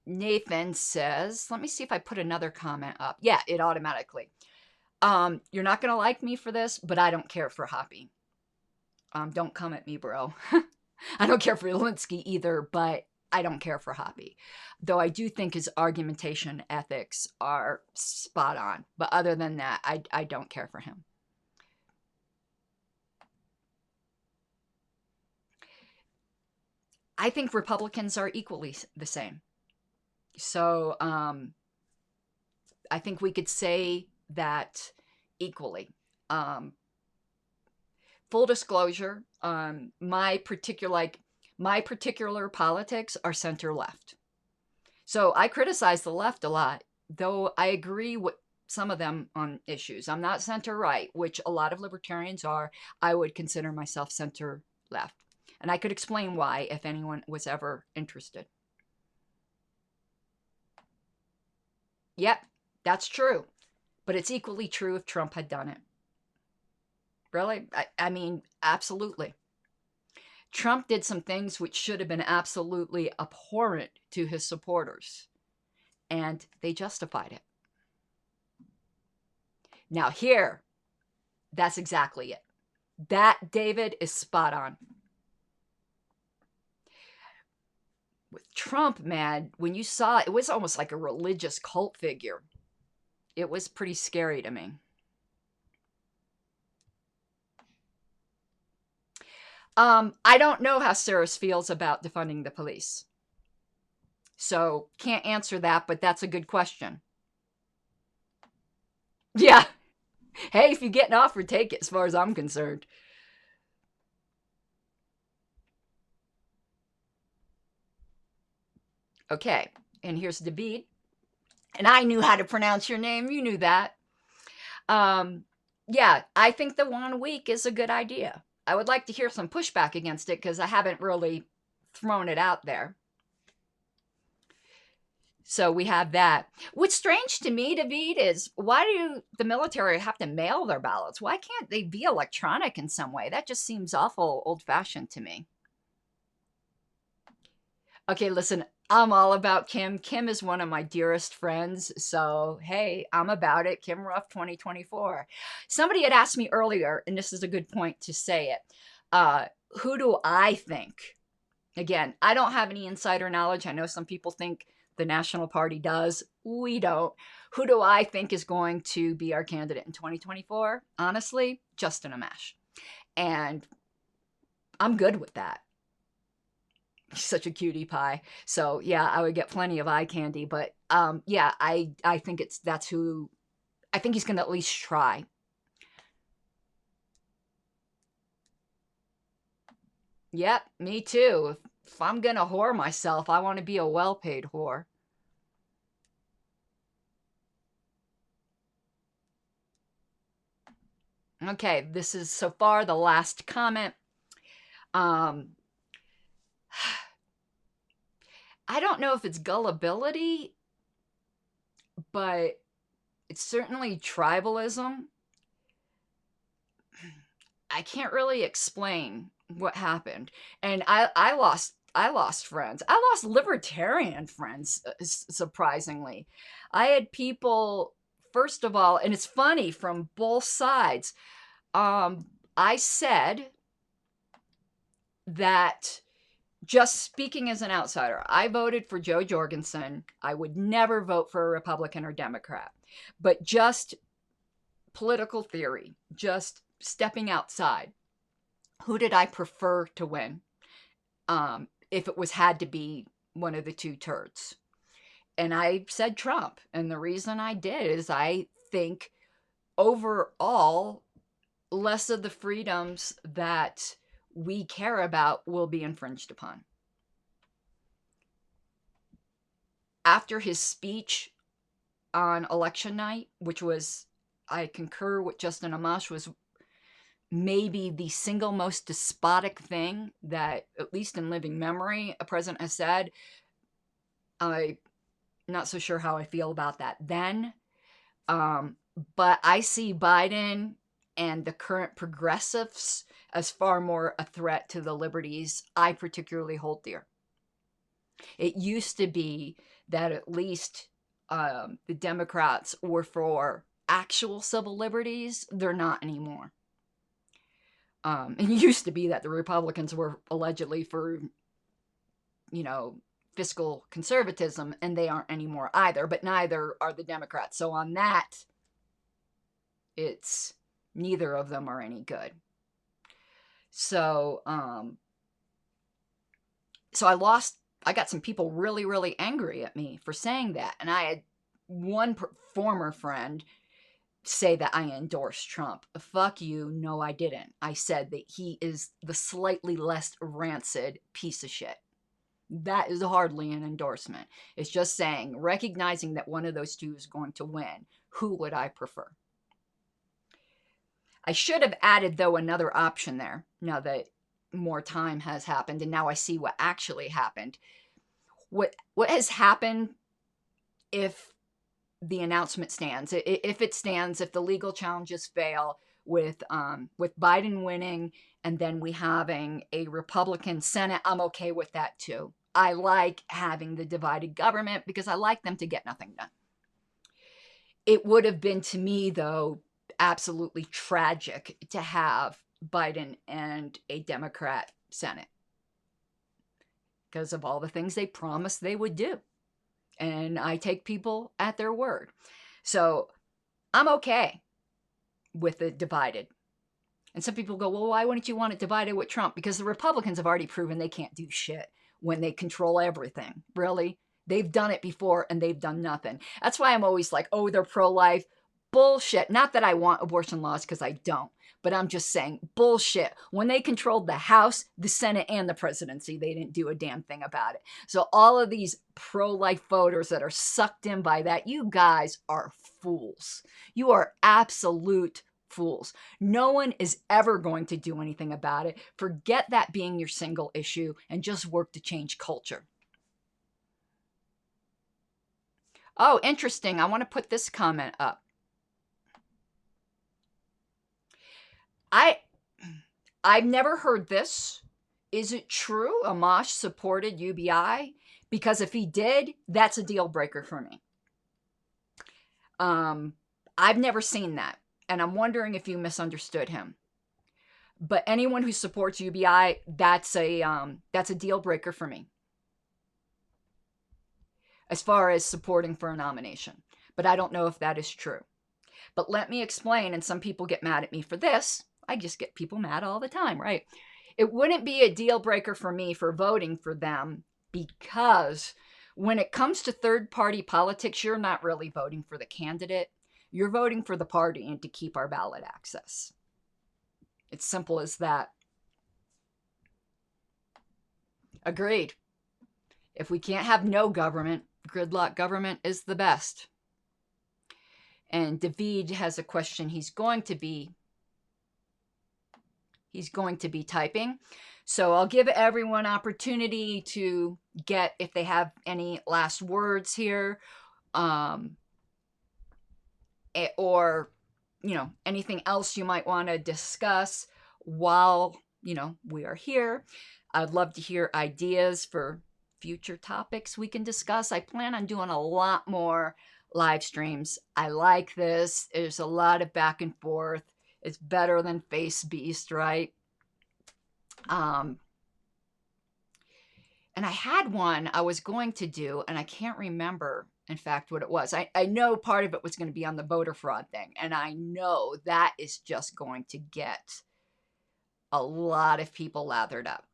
Nathan says, let me see if I put another comment up. Yeah, it automatically. You're not going to like me for this, but I don't care for Hoppy. Don't come at me, bro. I don't care for Linsky either, but I don't care for Hoppy. Though I do think his argumentation ethics are spot on. But other than that, I don't care for him. I think Republicans are equally the same. So I think we could say that equally. Full disclosure, my particular politics are center left. So I criticize the left a lot, though I agree with some of them on issues. I'm not center right, which a lot of libertarians are. I would consider myself center left. And I could explain why if anyone was ever interested. Yep, that's true. But it's equally true if Trump had done it. Really? I mean, absolutely. Trump did some things which should have been absolutely abhorrent to his supporters. And they justified it. Now here, that's exactly it. That, David, is spot on. With Trump, man, when you saw it was almost like a religious cult figure. It was pretty scary to me. I don't know how Suris feels about defunding the police. So, can't answer that, but that's a good question. Yeah. Hey, if you get an offer, take it as far as I'm concerned. Okay, and here's David. And I knew how to pronounce your name. You knew that. Yeah, I think the 1 week is a good idea. I would like to hear some pushback against it because I haven't really thrown it out there. So we have that. What's strange to me, David, is why do the military have to mail their ballots? Why can't they be electronic in some way? That just seems awful old-fashioned to me. Okay, listen, I'm all about Kim. Kim is one of my dearest friends. So, hey, I'm about it. Kim Ruff 2024. Somebody had asked me earlier, and this is a good point to say it. Who do I think? Again, I don't have any insider knowledge. I know some people think the National Party does. We don't. Who do I think is going to be our candidate in 2024? Honestly, Justin Amash. And I'm good with that. He's such a cutie pie. So yeah, I would get plenty of eye candy. But yeah, I think that's who I think he's gonna at least try. Yep, me too. if I'm going to whore myself, I want to be a well-paid whore. Okay, this is so far the last comment. I don't know if it's gullibility, but it's certainly tribalism. I can't really explain what happened. And I lost friends. I lost libertarian friends, surprisingly. I had people, first of all, and it's funny from both sides. I said that, just speaking as an outsider, I voted for Joe Jorgensen. I would never vote for a Republican or Democrat. But just political theory, just stepping outside, who did I prefer to win if it had to be one of the two turds? And I said Trump. And the reason I did is I think overall, less of the freedoms that we care about will be infringed upon. After his speech on election night, which was, I concur with Justin Amash, was maybe the single most despotic thing that, at least in living memory, a president has said. I'm not so sure how I feel about that then. But I see Biden and the current progressives as far more a threat to the liberties I particularly hold dear. It used to be that at least the Democrats were for actual civil liberties. They're not anymore. It used to be that the Republicans were allegedly for, fiscal conservatism, and they aren't anymore either, but neither are the Democrats. So on that, it's neither of them are any good. So, I got some people really, really angry at me for saying that. And I had one former friend say that I endorsed Trump. Fuck you. No, I didn't. I said that he is the slightly less rancid piece of shit. That is hardly an endorsement. It's just saying, recognizing that one of those two is going to win. Who would I prefer? I should have added, though, another option there, now that more time has happened, and now I see what actually happened. What has happened if the announcement stands? If it stands, if the legal challenges fail, with Biden winning and then we having a Republican Senate, I'm okay with that too. I like having the divided government because I like them to get nothing done. It would have been, to me, though, absolutely tragic to have Biden and a Democrat Senate because of all the things they promised they would do. And I take people at their word. So I'm okay with it divided. And some people go, well, why wouldn't you want it divided with Trump? Because the Republicans have already proven they can't do shit when they control everything. Really? They've done it before and they've done nothing. That's why I'm always like, oh, they're pro-life. Bullshit. Not that I want abortion laws, because I don't. But I'm just saying, bullshit. When they controlled the House, the Senate, and the presidency, they didn't do a damn thing about it. So all of these pro-life voters that are sucked in by that, you guys are fools. You are absolute fools. No one is ever going to do anything about it. Forget that being your single issue and just work to change culture. Oh, interesting. I want to put this comment up. I've never heard this. Is it true Amash supported UBI? Because if he did, that's a deal breaker for me. I've never seen that. And I'm wondering if you misunderstood him. But anyone who supports UBI, that's a deal breaker for me. As far as supporting for a nomination. But I don't know if that is true. But let me explain, and some people get mad at me for this. I just get people mad all the time, right? It wouldn't be a deal breaker for me for voting for them because when it comes to third-party politics, you're not really voting for the candidate. You're voting for the party and to keep our ballot access. It's simple as that. Agreed. If we can't have no government, gridlock government is the best. And David has a question he's going to be typing. So I'll give everyone opportunity to get, if they have any last words here, or, you know, anything else you might want to discuss while, you know, we are here. I'd love to hear ideas for future topics we can discuss. I plan on doing a lot more live streams. I like this. There's a lot of back and forth. It's better than Face Beast, right? And I had one I was going to do, and I can't remember, in fact, what it was. I know part of it was going to be on the voter fraud thing, and I know that is just going to get a lot of people lathered up.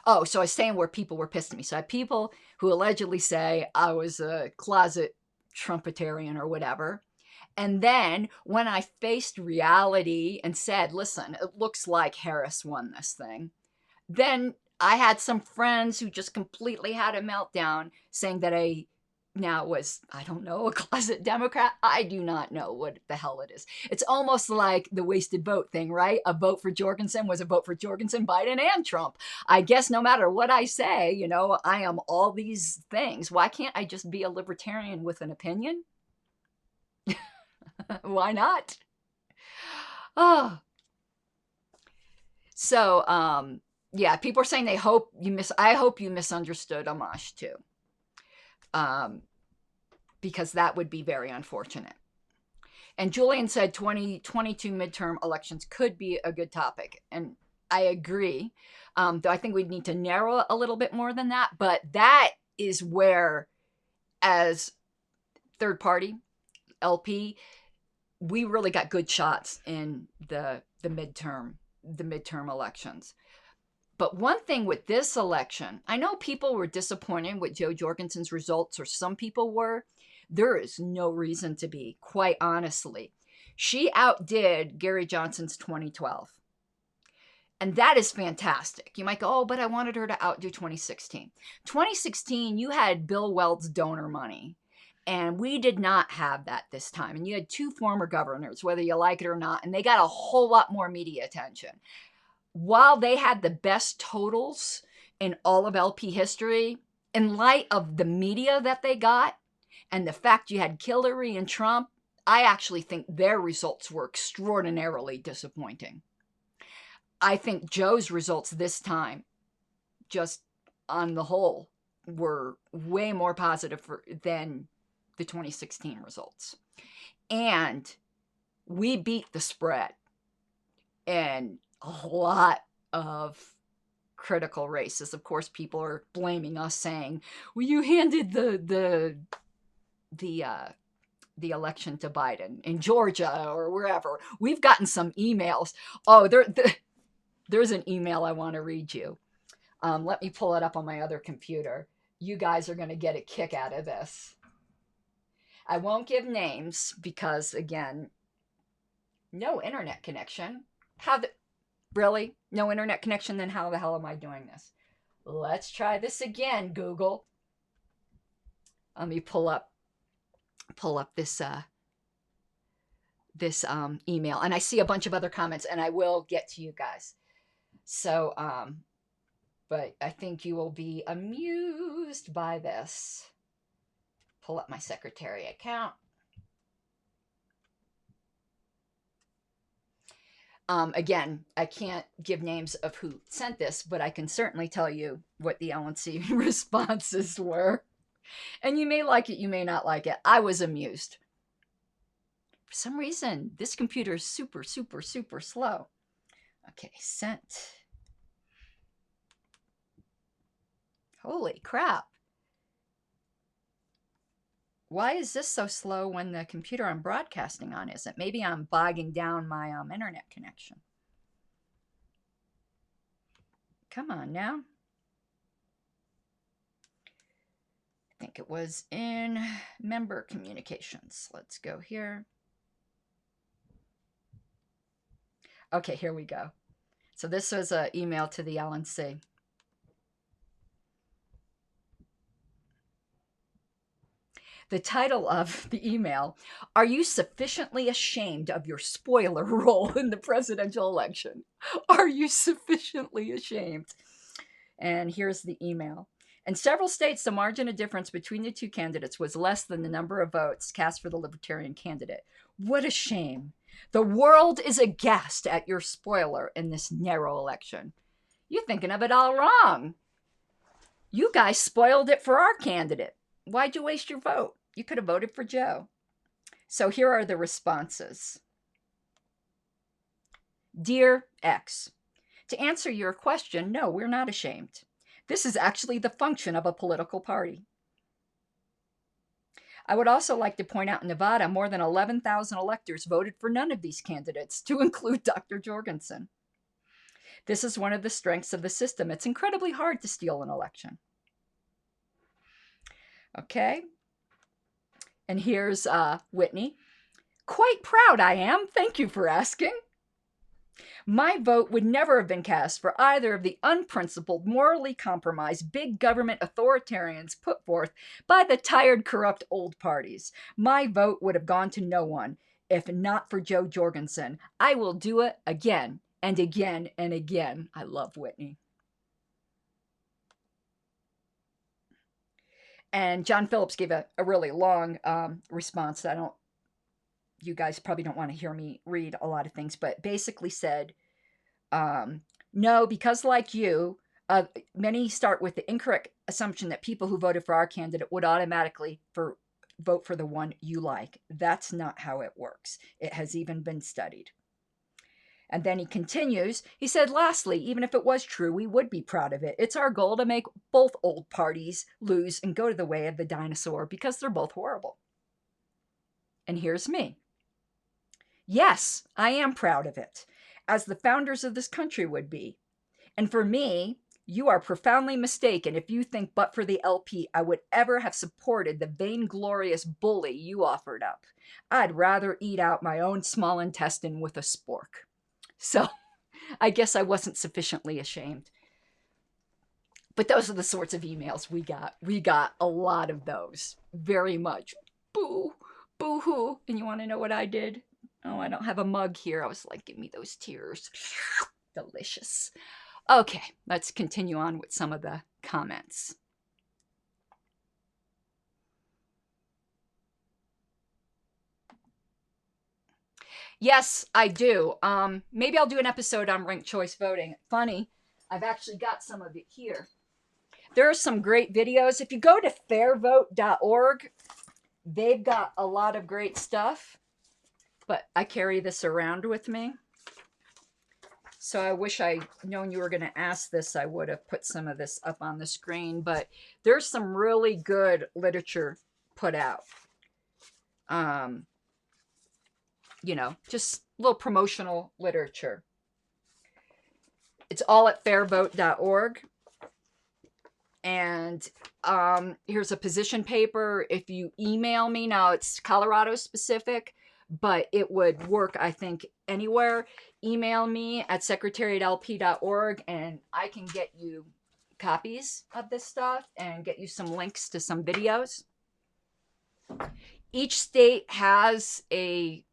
Oh, so I was saying where people were pissed at me. So I have people who allegedly say I was a closet Trumpetarian or whatever. And then when I faced reality and said, listen, it looks like Harris won this thing, then I had some friends who just completely had a meltdown saying that I now was, I don't know, a closet Democrat. I do not know what the hell it is. It's almost like the wasted vote thing, right? A vote for Jorgensen was a vote for Jorgensen, Biden, and Trump. I guess no matter what I say, you know, I am all these things. Why can't I just be a libertarian with an opinion? Why not? Oh. So, yeah, people are saying they hope you I hope you misunderstood Amash too. Because that would be very unfortunate. And Julian said 2022 midterm elections could be a good topic. And I agree. Though I think we'd need to narrow it a little bit more than that. But that is where, as third party, LP, we really got good shots in the midterm elections. But one thing with this election, I know people were disappointed with Joe Jorgensen's results, or some people were. There is no reason to be, quite honestly. She outdid Gary Johnson's 2012. And that is fantastic. You might go, oh, but I wanted her to outdo 2016. 2016, you had Bill Weld's donor money. And we did not have that this time. And you had two former governors, whether you like it or not, and they got a whole lot more media attention. While they had the best totals in all of LP history, in light of the media that they got and the fact you had Hillary and Trump, I actually think their results were extraordinarily disappointing. I think Joe's results this time, just on the whole, were way more positive than the 2016 results. And we beat the spread. And a lot of critical races. Of course, people are blaming us, saying, well, you handed the election to Biden in Georgia or wherever. We've gotten some emails. Oh, there's an email I want to read you. Let me pull it up on my other computer. You guys are going to get a kick out of this. I won't give names because, again, no internet connection. Really? No internet connection? Then how the hell am I doing this? Let's try this again, Google. Let me pull up this email, and I see a bunch of other comments, and I will get to you guys. So, but I think you will be amused by this. Pull up my secretary account. Again, I can't give names of who sent this, but I can certainly tell you what the LNC responses were. And you may like it, you may not like it. I was amused. For some reason, this computer is super, super, super slow. Okay, sent. Holy crap. Why is this so slow when the computer I'm broadcasting on isn't? Maybe I'm bogging down my internet connection. Come on now. I think it was in member communications. Let's go here. Okay, here we go. So this was an email to the LNC. The title of the email, are you sufficiently ashamed of your spoiler role in the presidential election? Are you sufficiently ashamed? And here's the email. In several states, the margin of difference between the two candidates was less than the number of votes cast for the Libertarian candidate. What a shame. The world is aghast at your spoiler in this narrow election. You're thinking of it all wrong. You guys spoiled it for our candidate. Why'd you waste your vote? You could have voted for Joe. So here are the responses. Dear X, to answer your question, no, we're not ashamed. This is actually the function of a political party. I would also like to point out in Nevada, more than 11,000 electors voted for none of these candidates, to include Dr. Jorgensen. This is one of the strengths of the system. It's incredibly hard to steal an election. Okay. And here's Whitney. Quite proud I am. Thank you for asking. My vote would never have been cast for either of the unprincipled, morally compromised, big government authoritarians put forth by the tired, corrupt old parties. My vote would have gone to no one, if not for Joe Jorgensen. I will do it again and again and again. I love Whitney. And John Phillips gave a really long response. You guys probably don't want to hear me read a lot of things, but basically said, no, because like you, many start with the incorrect assumption that people who voted for our candidate would automatically vote for the one you like. That's not how it works. It has even been studied. And then he continues, he said, lastly, even if it was true, we would be proud of it. It's our goal to make both old parties lose and go to the way of the dinosaur because they're both horrible. And here's me. Yes, I am proud of it, as the founders of this country would be. And for me, you are profoundly mistaken if you think but for the LP I would ever have supported the vainglorious bully you offered up. I'd rather eat out my own small intestine with a spork. So I guess I wasn't sufficiently ashamed. But those are the sorts of emails we got. We got a lot of those. Very much. Boo, boo-hoo. And you want to know what I did? Oh, I don't have a mug here. I was like, give me those tears. Delicious. Okay, let's continue on with some of the comments. Yes, I do. Maybe I'll do an episode on ranked choice voting. Funny, I've actually got some of it here. There are some great videos. If you go to fairvote.org, they've got a lot of great stuff. But I carry this around with me. So I wish I'd known you were going to ask this. I would have put some of this up on the screen. But there's some really good literature put out. You know, just little promotional literature. It's all at fairvote.org. And here's a position paper. If you email me, now it's Colorado specific, but it would work, I think, anywhere. Email me at secretary@lp.org and I can get you copies of this stuff and get you some links to some videos. Each state has a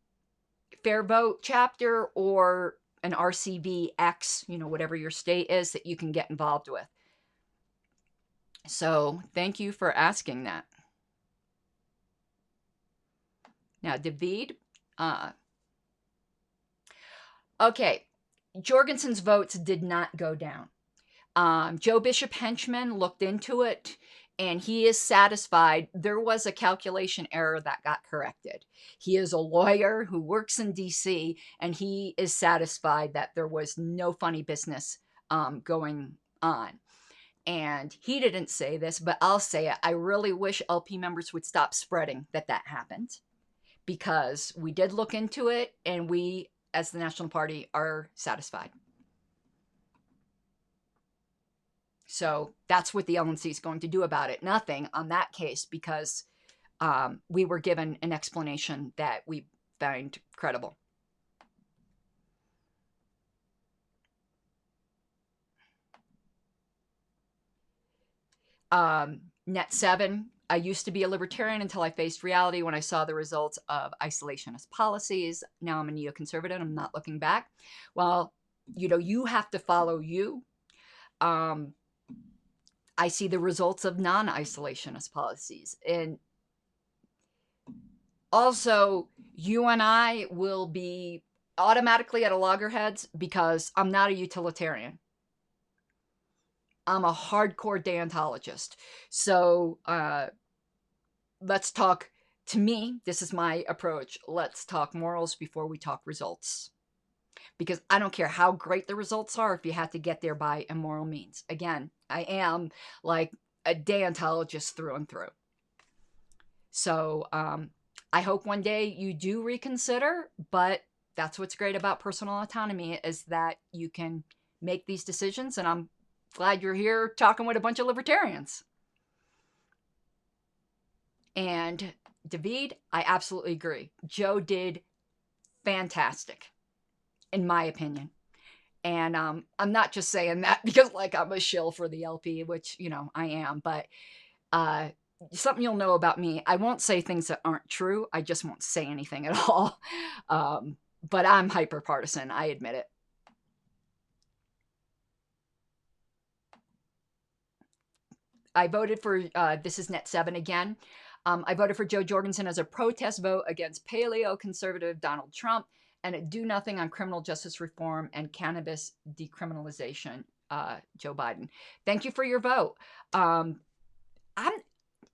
Fair Vote chapter or an RCVX, you know, whatever your state is, that you can get involved with. So thank you for asking that. Now, David, okay, Jorgensen's votes did not go down. Joe Bishop Henchman looked into it, and he is satisfied there was a calculation error that got corrected. He is a lawyer who works in D.C., and he is satisfied that there was no funny business going on. And he didn't say this, but I'll say it. I really wish LP members would stop spreading that happened, because we did look into it, and we, as the National Party, are satisfied. So that's what the LNC is going to do about it. Nothing on that case, because we were given an explanation that we find credible. Net 7 I used to be a libertarian until I faced reality when I saw the results of isolationist policies. Now I'm a neoconservative. I'm not looking back. Well, you have to follow you. I see the results of non-isolationist policies. And also, you and I will be automatically at a loggerheads because I'm not a utilitarian. I'm a hardcore deontologist. So let's talk, to me, this is my approach. Let's talk morals before we talk results. Because I don't care how great the results are if you have to get there by immoral means. Again, I am like a deontologist through and through. So I hope one day you do reconsider, but that's what's great about personal autonomy is that you can make these decisions, and I'm glad you're here talking with a bunch of libertarians. And David, I absolutely agree. Joe did fantastic, in my opinion. And I'm not just saying that because like I'm a shill for the LP, which, I am. But something you'll know about me, I won't say things that aren't true. I just won't say anything at all. But I'm hyper partisan. I admit it. I voted for, this is Net 7 again. I voted for Joe Jorgensen as a protest vote against paleo-conservative Donald Trump and a do nothing on criminal justice reform and cannabis decriminalization, Joe Biden. Thank you for your vote.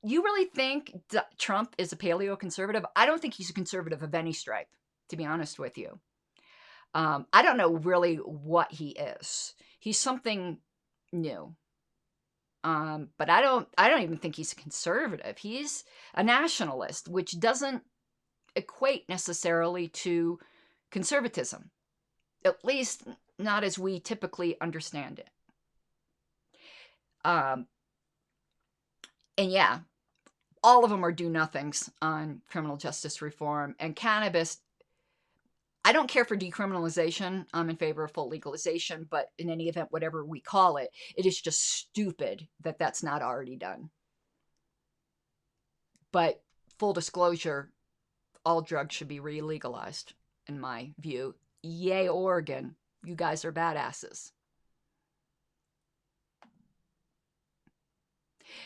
You really think Trump is a paleo-conservative? I don't think he's a conservative of any stripe, to be honest with you. I don't know really what he is. He's something new. But I don't even think he's a conservative. He's a nationalist, which doesn't equate necessarily to conservatism, at least not as we typically understand it. And yeah, all of them are do-nothings on criminal justice reform and cannabis. I don't care for decriminalization. I'm in favor of full legalization, but in any event, whatever we call it, it is just stupid that that's not already done. But full disclosure, all drugs should be re-legalized, in my view. Yay, Oregon. You guys are badasses.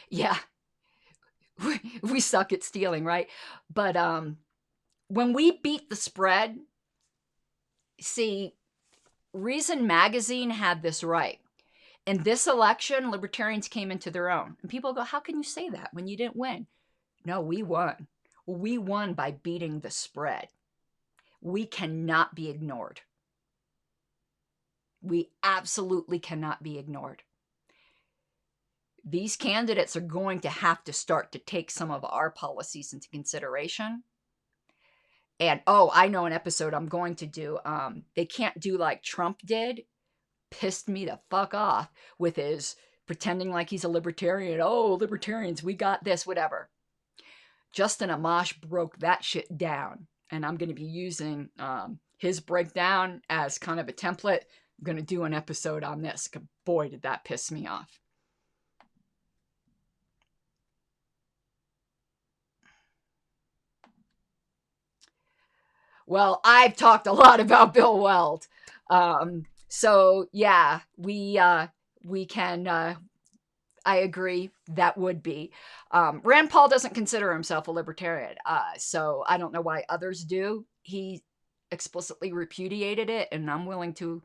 Yeah. We suck at stealing, right? But when we beat the spread, see, Reason Magazine had this right. In this election, libertarians came into their own. And people go, how can you say that when you didn't win? No, we won. We won by beating the spread. We cannot be ignored. We absolutely cannot be ignored. These candidates are going to have to start to take some of our policies into consideration. And, I know an episode I'm going to do. They can't do like Trump did. Pissed me the fuck off with his pretending like he's a libertarian. Oh, libertarians, we got this, whatever. Justin Amash broke that shit down. And I'm going to be using his breakdown as kind of a template. I'm going to do an episode on this. Boy, did that piss me off. Well, I've talked a lot about Bill Weld. So yeah, we can, I agree, that would be. Rand Paul doesn't consider himself a libertarian. So I don't know why others do. He explicitly repudiated it, and I'm willing to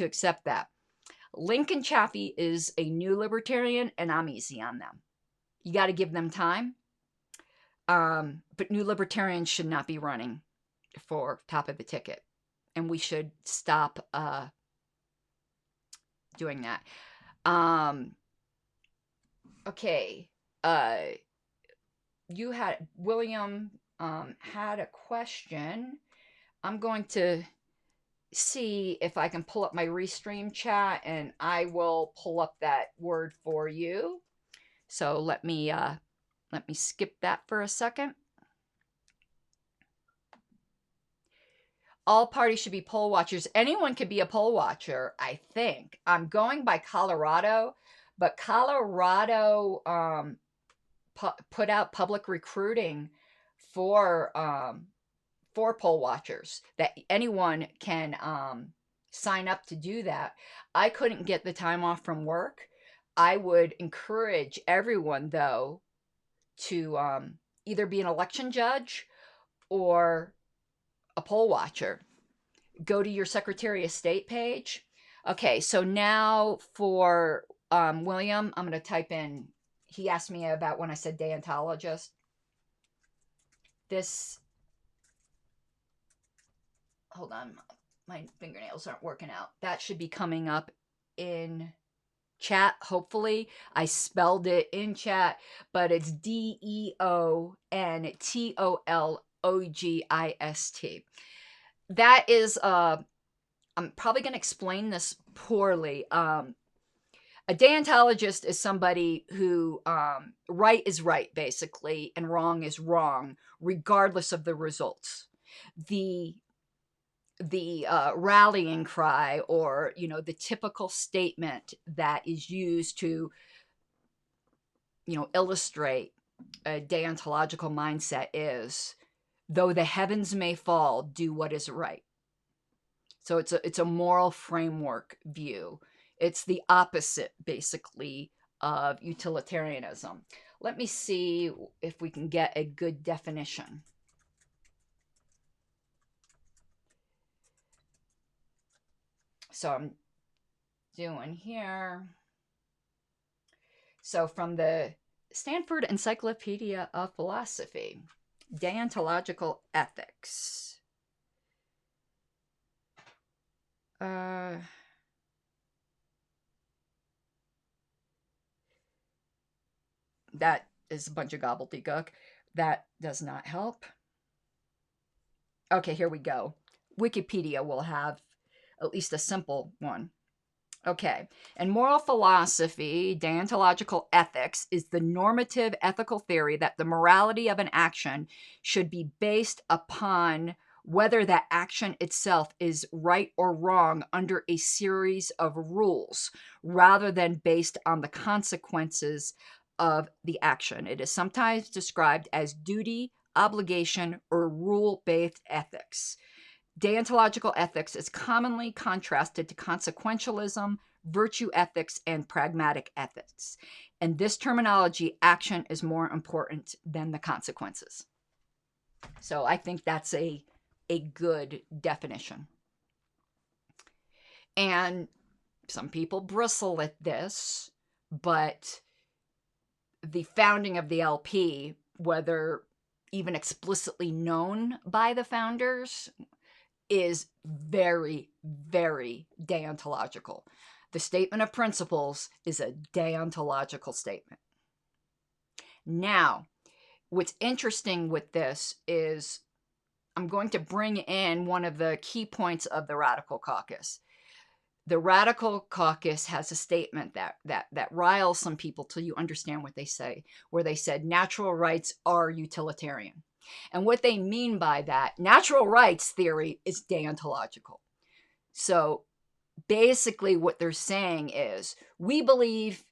accept that. Lincoln Chaffee is a new libertarian, and I'm easy on them. You got to give them time. But new libertarians should not be running for top of the ticket, and we should stop doing that. Okay, you had William had a question. I'm going to see if I can pull up my restream chat, and I will pull up that word for you. So let me skip that for a second. All parties should be poll watchers. Anyone could be a poll watcher, I think. I'm going by Colorado, but Colorado put out public recruiting for poll watchers, that anyone can sign up to do that. I couldn't get the time off from work. I would encourage everyone, though, to either be an election judge or a poll watcher. Go to your Secretary of State page. Okay, so now for William, I'm going to type in, he asked me about when I said deontologist. This, hold on, my fingernails aren't working out. That should be coming up in chat, hopefully. I spelled it in chat, but it's deontologist. That is, I'm probably going to explain this poorly. A deontologist is somebody who right is right, basically, and wrong is wrong, regardless of the results. The rallying cry, or the typical statement that is used to illustrate a deontological mindset is, though the heavens may fall, do what is right. So it's a moral framework view. It's the opposite, basically, of utilitarianism. Let me see if we can get a good definition. So I'm doing here. So from the Stanford Encyclopedia of Philosophy, deontological ethics. That is a bunch of gobbledygook. That does not help. Okay, here we go. Wikipedia will have at least a simple one. Okay, in moral philosophy, deontological ethics is the normative ethical theory that the morality of an action should be based upon whether that action itself is right or wrong under a series of rules, rather than based on the consequences of the action. It is sometimes described as duty, obligation, or rule-based ethics. Deontological ethics is commonly contrasted to consequentialism, virtue ethics, and pragmatic ethics. In this terminology, action is more important than the consequences. So I think that's a good definition. And some people bristle at this, but the founding of the LP, whether even explicitly known by the founders, is very, very deontological. The statement of principles is a deontological statement. Now, what's interesting with this is I'm going to bring in one of the key points of the Radical Caucus. The Radical Caucus has a statement that riles some people till you understand what they say, where they said natural rights are utilitarian. And what they mean by that, natural rights theory is deontological. So basically what they're saying is, we believe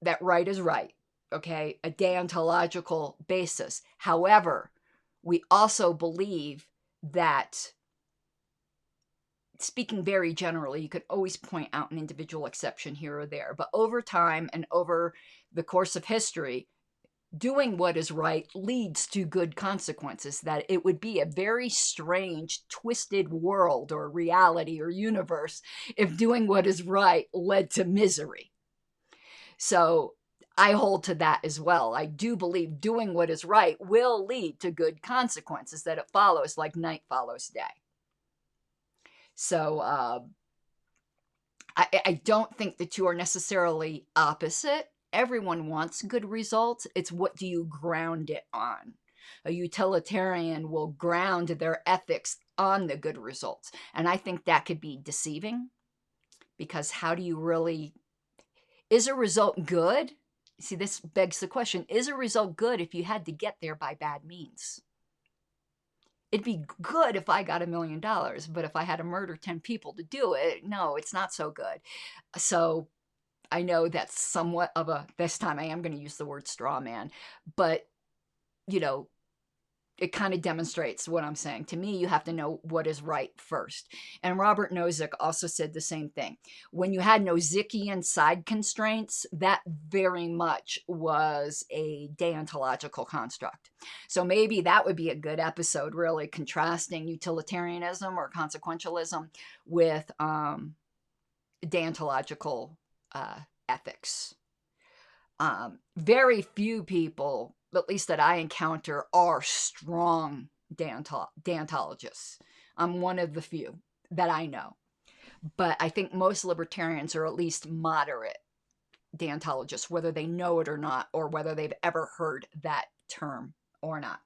that right is right, okay? A deontological basis. However, we also believe that, speaking very generally, you could always point out an individual exception here or there, but over time and over the course of history, doing what is right leads to good consequences. That it would be a very strange, twisted world or reality or universe if doing what is right led to misery. So I hold to that as well. I do believe doing what is right will lead to good consequences, that it follows like night follows day. So I don't think the two are necessarily opposite. Everyone wants good results. It's what do you ground it on? A utilitarian will ground their ethics on the good results. And I think that could be deceiving, because how do you really, is a result good? See, this begs the question, is a result good if you had to get there by bad means? It'd be good if I got $1 million, but if I had to murder 10 people to do it, no, it's not so good. So I know that's somewhat of a, this time I am going to use the word straw man, but, you know, it kind of demonstrates what I'm saying. To me, you have to know what is right first. And Robert Nozick also said the same thing. When you had Nozickian side constraints, that very much was a deontological construct. So maybe that would be a good episode, really contrasting utilitarianism or consequentialism with deontological ethics. Very few people, at least that I encounter, are strong deontologists. I'm one of the few that I know. But I think most libertarians are at least moderate deontologists, whether they know it or not, or whether they've ever heard that term or not.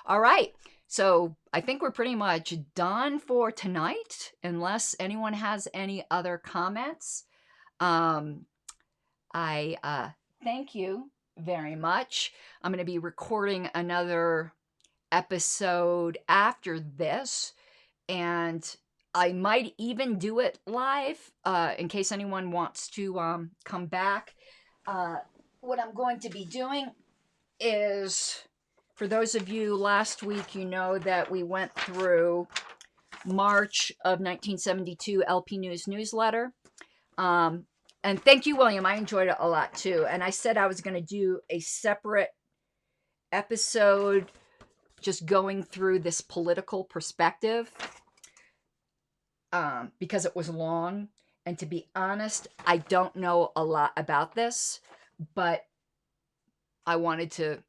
All right. So I think we're pretty much done for tonight, unless anyone has any other comments. I thank you very much. I'm going to be recording another episode after this, and I might even do it live in case anyone wants to come back. What I'm going to be doing is, for those of you last week, you know that we went through March of 1972 LP News newsletter. And thank you, William. I enjoyed it a lot, too. And I said I was going to do a separate episode just going through this political perspective because it was long. And to be honest, I don't know a lot about this, but I wanted to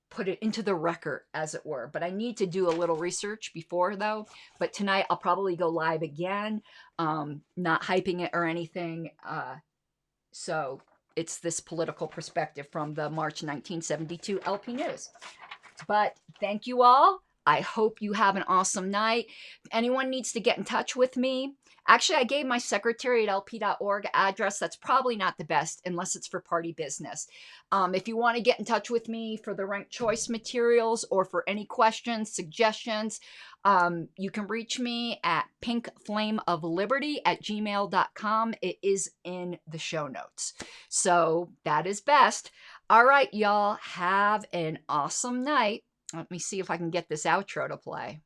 put it into the record, as it were. But I need to do a little research before, though. But tonight, I'll probably go live again, not hyping it or anything. So it's this political perspective from the March 1972 LP News. But thank you all. I hope you have an awesome night. If anyone needs to get in touch with me, actually, I gave my secretary at lp.org address. That's probably not the best unless it's for party business. If you want to get in touch with me for the ranked choice materials or for any questions, suggestions, you can reach me at pinkflameofliberty@gmail.com. It is in the show notes. So that is best. All right, y'all. Have an awesome night. Let me see if I can get this outro to play.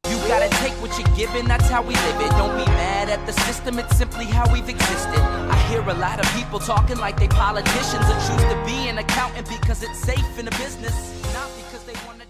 You gotta take what you're given, that's how we live it. Don't be mad at the system, it's simply how we've existed. I hear a lot of people talking like they politicians and choose to be an accountant because it's safe in a business, not because they want to